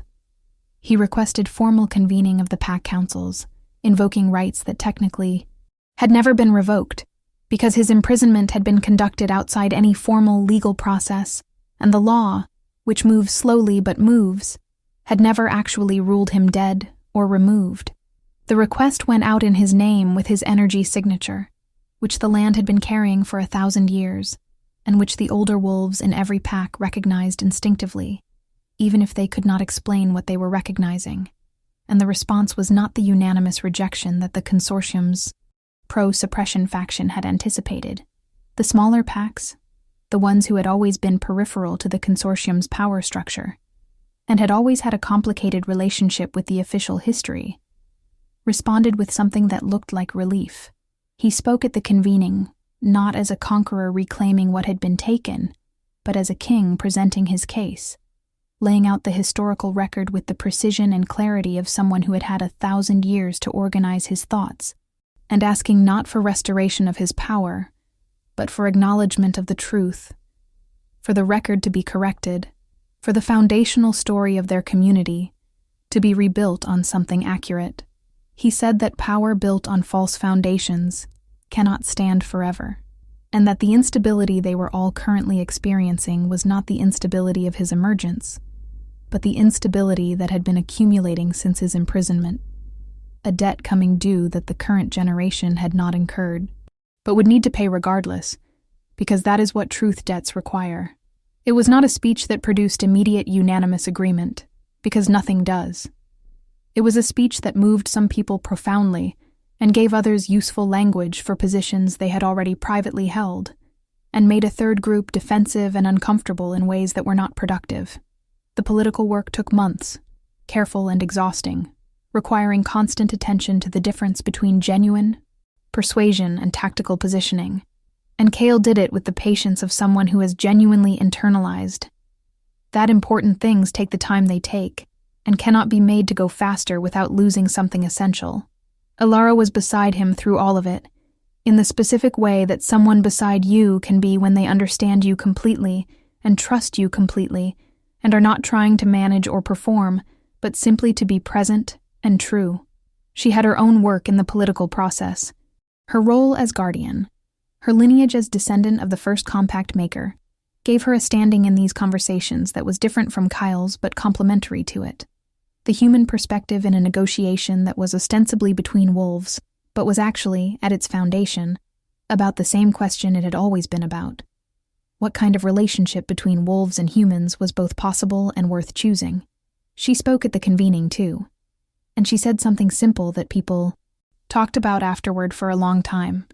He requested formal convening of the pack councils, invoking rights that technically had never been revoked, because his imprisonment had been conducted outside any formal legal process, and the law, which moves slowly but moves, had never actually ruled him dead or removed. The request went out in his name with his energy signature, which the land had been carrying for 1,000 years, and which the older wolves in every pack recognized instinctively, even if they could not explain what they were recognizing. And the response was not the unanimous rejection that the consortium's pro-suppression faction had anticipated. The smaller packs, the ones who had always been peripheral to the consortium's power structure, and had always had a complicated relationship with the official history, responded with something that looked like relief. He spoke at the convening, not as a conqueror reclaiming what had been taken, but as a king presenting his case, laying out the historical record with the precision and clarity of someone who had had 1,000 years to organize his thoughts, and asking not for restoration of his power, but for acknowledgement of the truth, for the record to be corrected, for the foundational story of their community to be rebuilt on something accurate. He said that power built on false foundations cannot stand forever, and that the instability they were all currently experiencing was not the instability of his emergence, but the instability that had been accumulating since his imprisonment, a debt coming due that the current generation had not incurred, but would need to pay regardless, because that is what truth debts require. It was not a speech that produced immediate unanimous agreement, because nothing does. It was a speech that moved some people profoundly and gave others useful language for positions they had already privately held, and made a third group defensive and uncomfortable in ways that were not productive. The political work took months, careful and exhausting, requiring constant attention to the difference between genuine persuasion and tactical positioning, and Cale did it with the patience of someone who has genuinely internalized that important things take the time they take, and cannot be made to go faster without losing something essential. Alara was beside him through all of it, in the specific way that someone beside you can be when they understand you completely and trust you completely, and are not trying to manage or perform, but simply to be present and true. She had her own work in the political process, her role as guardian, her lineage as descendant of the first compact maker, gave her a standing in these conversations that was different from Kyle's but complementary to it. The human perspective in a negotiation that was ostensibly between wolves, but was actually, at its foundation, about the same question it had always been about. What kind of relationship between wolves and humans was both possible and worth choosing? She spoke at the convening, too, and she said something simple that people talked about afterward for a long time,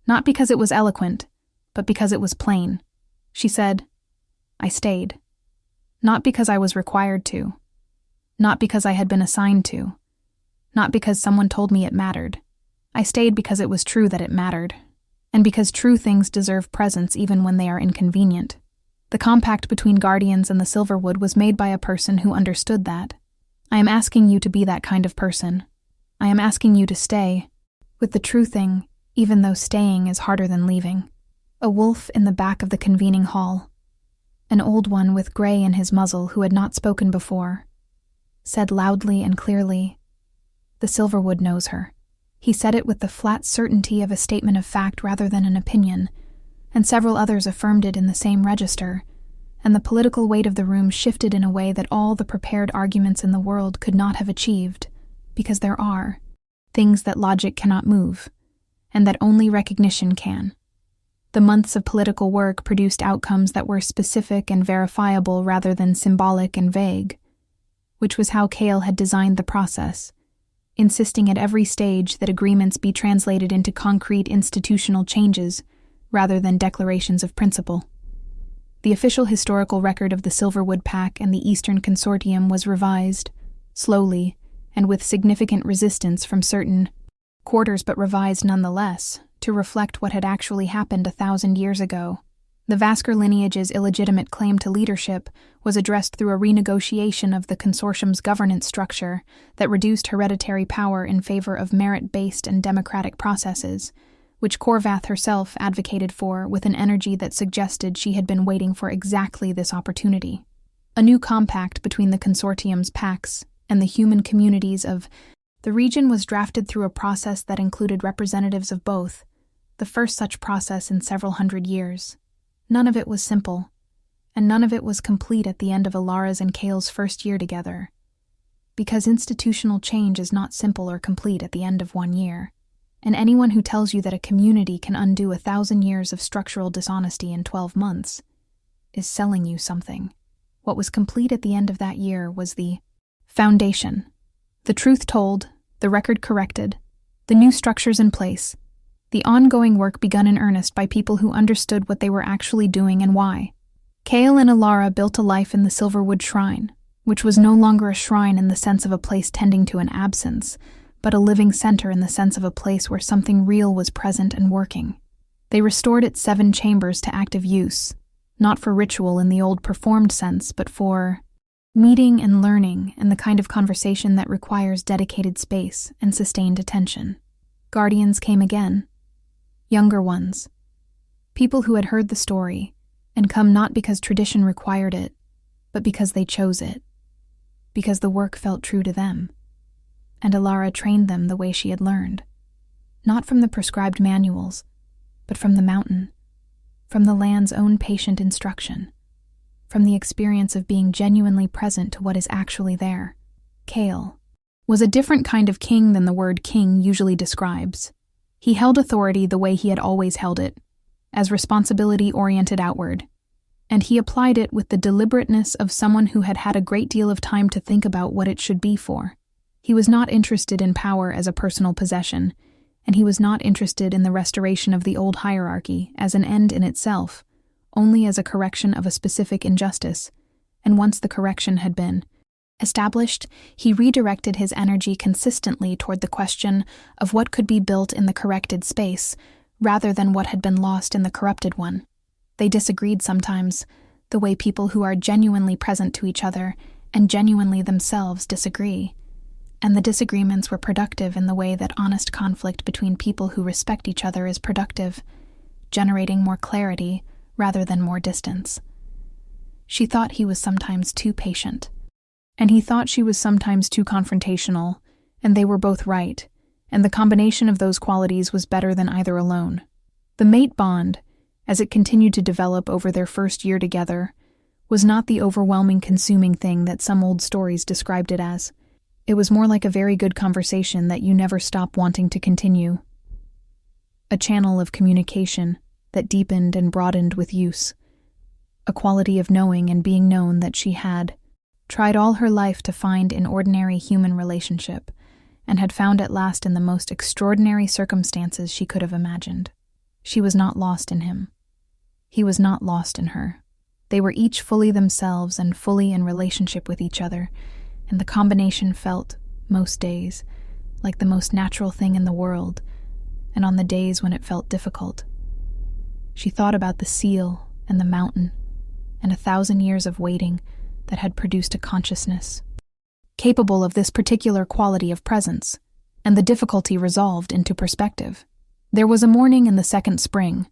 not because it was eloquent, but because it was plain. She said, "I stayed. Not because I was required to. Not because I had been assigned to. Not because someone told me it mattered. I stayed because it was true that it mattered, and because true things deserve presence even when they are inconvenient." The compact between Guardians and the Silverwood was made by a person who understood that. I am asking you to be that kind of person. I am asking you to stay, with the true thing, even though staying is harder than leaving. A wolf in the back of the convening hall, an old one with gray in his muzzle who had not spoken before, said loudly and clearly, "The Silverwood knows her." He said it with the flat certainty of a statement of fact rather than an opinion, and several others affirmed it in the same register, and the political weight of the room shifted in a way that all the prepared arguments in the world could not have achieved, because there are things that logic cannot move, and that only recognition can. The months of political work produced outcomes that were specific and verifiable rather than symbolic and vague, which was how Cale had designed the process, insisting at every stage that agreements be translated into concrete institutional changes rather than declarations of principle. The official historical record of the Silverwood Pack and the Eastern Consortium was revised, slowly and with significant resistance from certain quarters, but revised nonetheless, to reflect what had actually happened 1,000 years ago. The Vasker lineage's illegitimate claim to leadership was addressed through a renegotiation of the consortium's governance structure that reduced hereditary power in favor of merit-based and democratic processes, which Korvath herself advocated for with an energy that suggested she had been waiting for exactly this opportunity. A new compact between the consortium's packs and the human communities of the region was drafted through a process that included representatives of both, the first such process in several hundred years. None of it was simple, and none of it was complete at the end of Alara's and Cale's first year together, because institutional change is not simple or complete at the end of 1 year, and anyone who tells you that a community can undo 1,000 years of structural dishonesty in 12 months is selling you something. What was complete at the end of that year was the foundation, the truth told, the record corrected, the new structures in place, The ongoing work begun in earnest by people who understood what they were actually doing and why. Cale and Alara built a life in the Silverwood Shrine, which was no longer a shrine in the sense of a place tending to an absence, but a living center in the sense of a place where something real was present and working. They restored its 7 chambers to active use, not for ritual in the old performed sense, but for meeting and learning and the kind of conversation that requires dedicated space and sustained attention. Guardians came again. Younger ones. People who had heard the story and come not because tradition required it, but because they chose it, because the work felt true to them. And Alara trained them the way she had learned, not from the prescribed manuals, but from the mountain, from the land's own patient instruction, from the experience of being genuinely present to what is actually there. Cale was a different kind of king than the word king usually describes. He held authority the way he had always held it, as responsibility oriented outward, and he applied it with the deliberateness of someone who had had a great deal of time to think about what it should be for. He was not interested in power as a personal possession, and he was not interested in the restoration of the old hierarchy as an end in itself, only as a correction of a specific injustice, and once the correction had been established, he redirected his energy consistently toward the question of what could be built in the corrected space, rather than what had been lost in the corrupted one. They disagreed sometimes, the way people who are genuinely present to each other and genuinely themselves disagree. And the disagreements were productive in the way that honest conflict between people who respect each other is productive, generating more clarity rather than more distance. She thought he was sometimes too patient, and he thought she was sometimes too confrontational, and they were both right, and the combination of those qualities was better than either alone. The mate bond, as it continued to develop over their first year together, was not the overwhelming consuming thing that some old stories described it as. It was more like a very good conversation that you never stop wanting to continue. A channel of communication that deepened and broadened with use. A quality of knowing and being known that she had tried all her life to find in ordinary human relationship, and had found at last in the most extraordinary circumstances she could have imagined. She was not lost in him. He was not lost in her. They were each fully themselves and fully in relationship with each other, and the combination felt, most days, like the most natural thing in the world, and on the days when it felt difficult. She thought about the seal and the mountain, and 1,000 years of waiting that had produced a consciousness capable of this particular quality of presence, and the difficulty resolved into perspective. There was a morning in the second spring,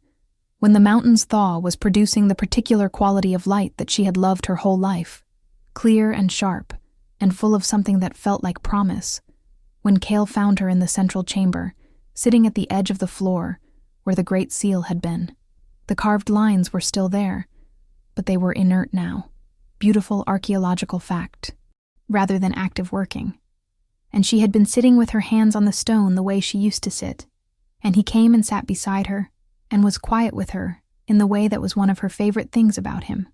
when the mountain's thaw was producing the particular quality of light that she had loved her whole life, clear and sharp, and full of something that felt like promise, when Cale found her in the central chamber, sitting at the edge of the floor, where the great seal had been. The carved lines were still there, but they were inert now, beautiful archaeological fact, rather than active working. And she had been sitting with her hands on the stone the way she used to sit, and he came and sat beside her, and was quiet with her, in the way that was one of her favorite things about him.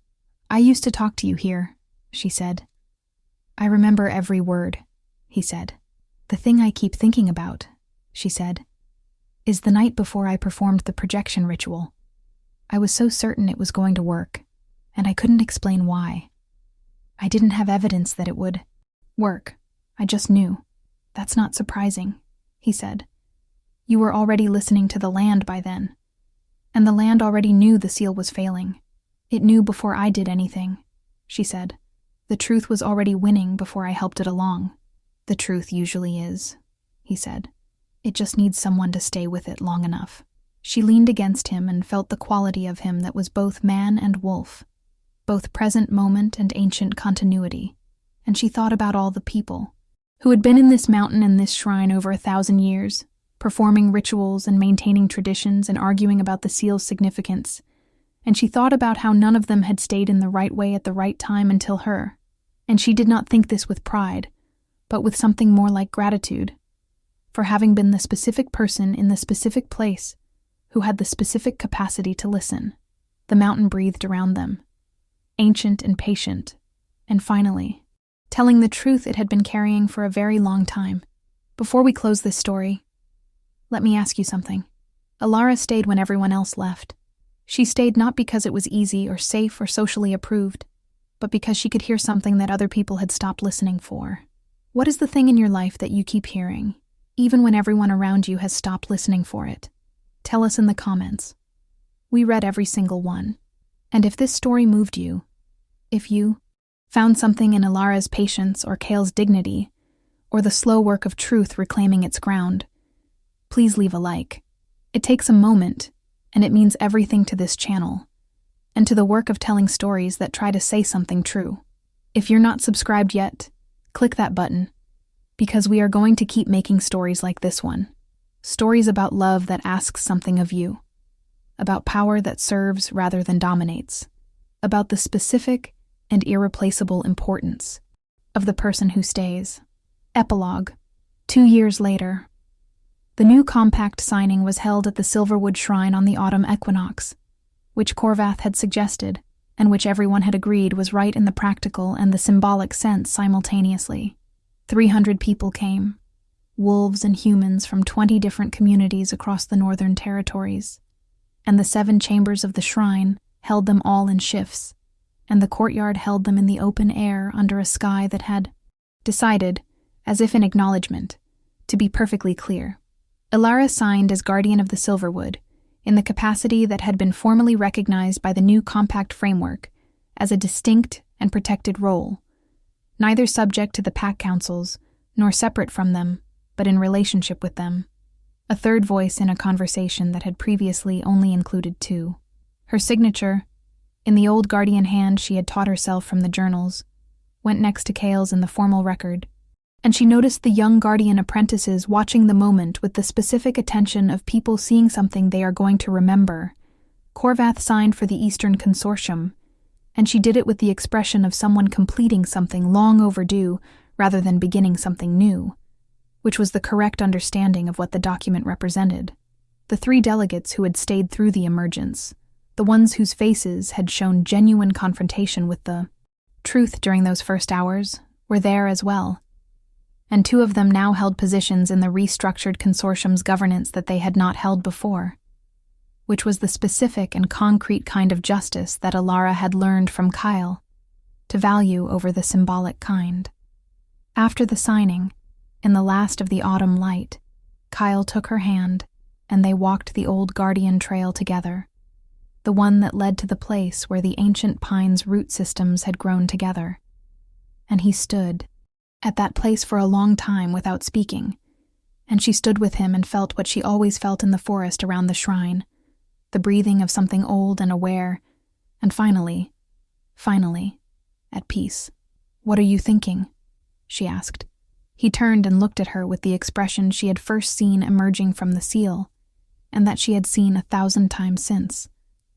"I used to talk to you here," she said. "I remember every word," he said. "The thing I keep thinking about," she said, "is the night before I performed the projection ritual. I was so certain it was going to work, and I couldn't explain why. I didn't have evidence that it would work. I just knew. That's not surprising," he said. "You were already listening to the land by then. And the land already knew the seal was failing. It knew before I did anything," she said. "The truth was already winning before I helped it along." "The truth usually is," he said. "It just needs someone to stay with it long enough." She leaned against him and felt the quality of him that was both man and wolf, both present moment and ancient continuity, and she thought about all the people who had been in this mountain and this shrine over 1,000 years, performing rituals and maintaining traditions and arguing about the seal's significance, and she thought about how none of them had stayed in the right way at the right time until her, and she did not think this with pride, but with something more like gratitude, for having been the specific person in the specific place who had the specific capacity to listen. The mountain breathed around them, ancient and patient, and finally, telling the truth it had been carrying for a very long time. "Before we close this story, let me ask you something," Alara stayed when everyone else left. She stayed not because it was easy or safe or socially approved, but because she could hear something that other people had stopped listening for. What is the thing in your life that you keep hearing, even when everyone around you has stopped listening for it? Tell us in the comments. We read every single one. And if this story moved you, if you found something in Alara's patience or Kale's dignity, or the slow work of truth reclaiming its ground, please leave a like. It takes a moment, and it means everything to this channel, and to the work of telling stories that try to say something true. If you're not subscribed yet, click that button, because we are going to keep making stories like this one. Stories about love that asks something of you, about power that serves rather than dominates, about the specific and irreplaceable importance of the person who stays. Epilogue. 2 years later. The new compact signing was held at the Silverwood Shrine on the autumn equinox, which Corvath had suggested, and which everyone had agreed was right in the practical and the symbolic sense simultaneously. 300 people came, wolves and humans from 20 different communities across the Northern Territories, and the 7 chambers of the shrine held them all in shifts, and the courtyard held them in the open air under a sky that had decided, as if in acknowledgement, to be perfectly clear. Alara signed as Guardian of the Silverwood, in the capacity that had been formally recognized by the new compact framework as a distinct and protected role, neither subject to the pack councils, nor separate from them, but in relationship with them. A third voice in a conversation that had previously only included 2. Her signature, in the old Guardian hand she had taught herself from the journals, went next to Kale's in the formal record, and she noticed the young Guardian apprentices watching the moment with the specific attention of people seeing something they are going to remember. Corvath signed for the Eastern Consortium, and she did it with the expression of someone completing something long overdue rather than beginning something new, which was the correct understanding of what the document represented. The 3 delegates who had stayed through the emergence, the ones whose faces had shown genuine confrontation with the truth during those first hours, were there as well, and 2 of them now held positions in the restructured consortium's governance that they had not held before, which was the specific and concrete kind of justice that Alara had learned from Kyle to value over the symbolic kind. After the signing, in the last of the autumn light, Kyle took her hand, and they walked the old Guardian trail together, the one that led to the place where the ancient pine's root systems had grown together. And he stood at that place for a long time without speaking, and she stood with him and felt what she always felt in the forest around the shrine, the breathing of something old and aware, and finally, at peace. "What are you thinking?" she asked. He turned and looked at her with the expression she had first seen emerging from the seal, and that she had seen 1,000 times since,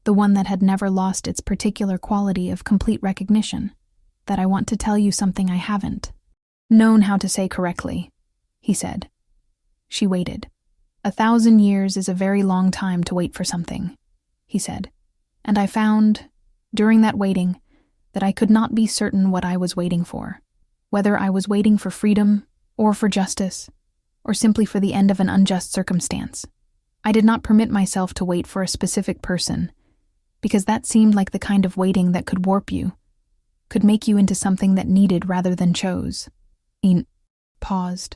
the one that had never lost its particular quality of complete recognition, that I want to tell you something I haven't known how to say correctly, he said. She waited. 1,000 years is a very long time to wait for something, he said, and I found, during that waiting, that I could not be certain what I was waiting for, whether I was waiting for freedom, or for justice, or simply for the end of an unjust circumstance. I did not permit myself to wait for a specific person, because that seemed like the kind of waiting that could warp you, could make you into something that needed rather than chose. He paused,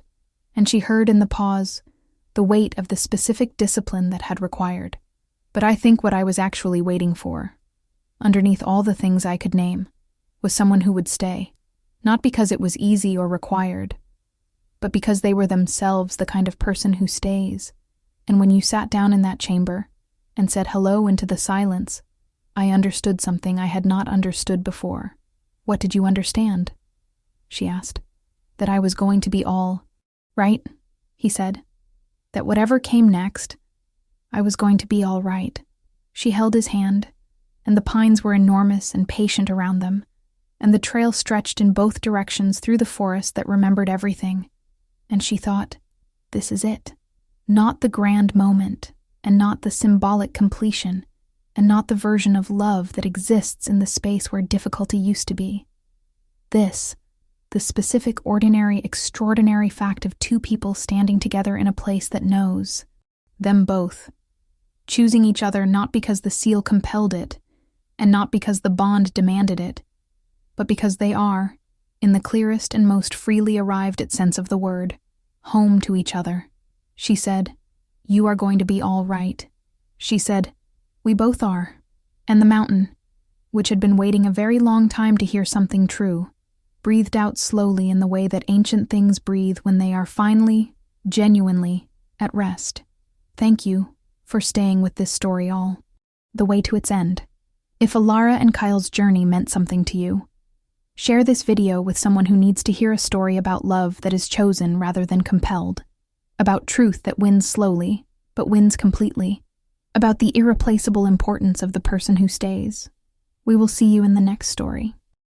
and she heard in the pause the weight of the specific discipline that had required. But I think what I was actually waiting for, underneath all the things I could name, was someone who would stay, not because it was easy or required, but because they were themselves the kind of person who stays. And when you sat down in that chamber and said hello into the silence, I understood something I had not understood before. What did you understand? She asked. That I was going to be all right, he said. That whatever came next, I was going to be all right. She held his hand, and the pines were enormous and patient around them, and the trail stretched in both directions through the forest that remembered everything. And she thought, this is it. Not the grand moment, and not the symbolic completion, and not the version of love that exists in the space where difficulty used to be. This, the specific, ordinary, extraordinary fact of 2 people standing together in a place that knows them both, choosing each other not because the seal compelled it, and not because the bond demanded it, but because they are, in the clearest and most freely arrived at sense of the word, home to each other. She said, "You are going to be all right." She said, "We both are." And the mountain, which had been waiting a very long time to hear something true, breathed out slowly in the way that ancient things breathe when they are finally, genuinely, at rest. Thank you for staying with this story all the way to its end. If Alara and Kyle's journey meant something to you, share this video with someone who needs to hear a story about love that is chosen rather than compelled, about truth that wins slowly, but wins completely, about the irreplaceable importance of the person who stays. We will see you in the next story.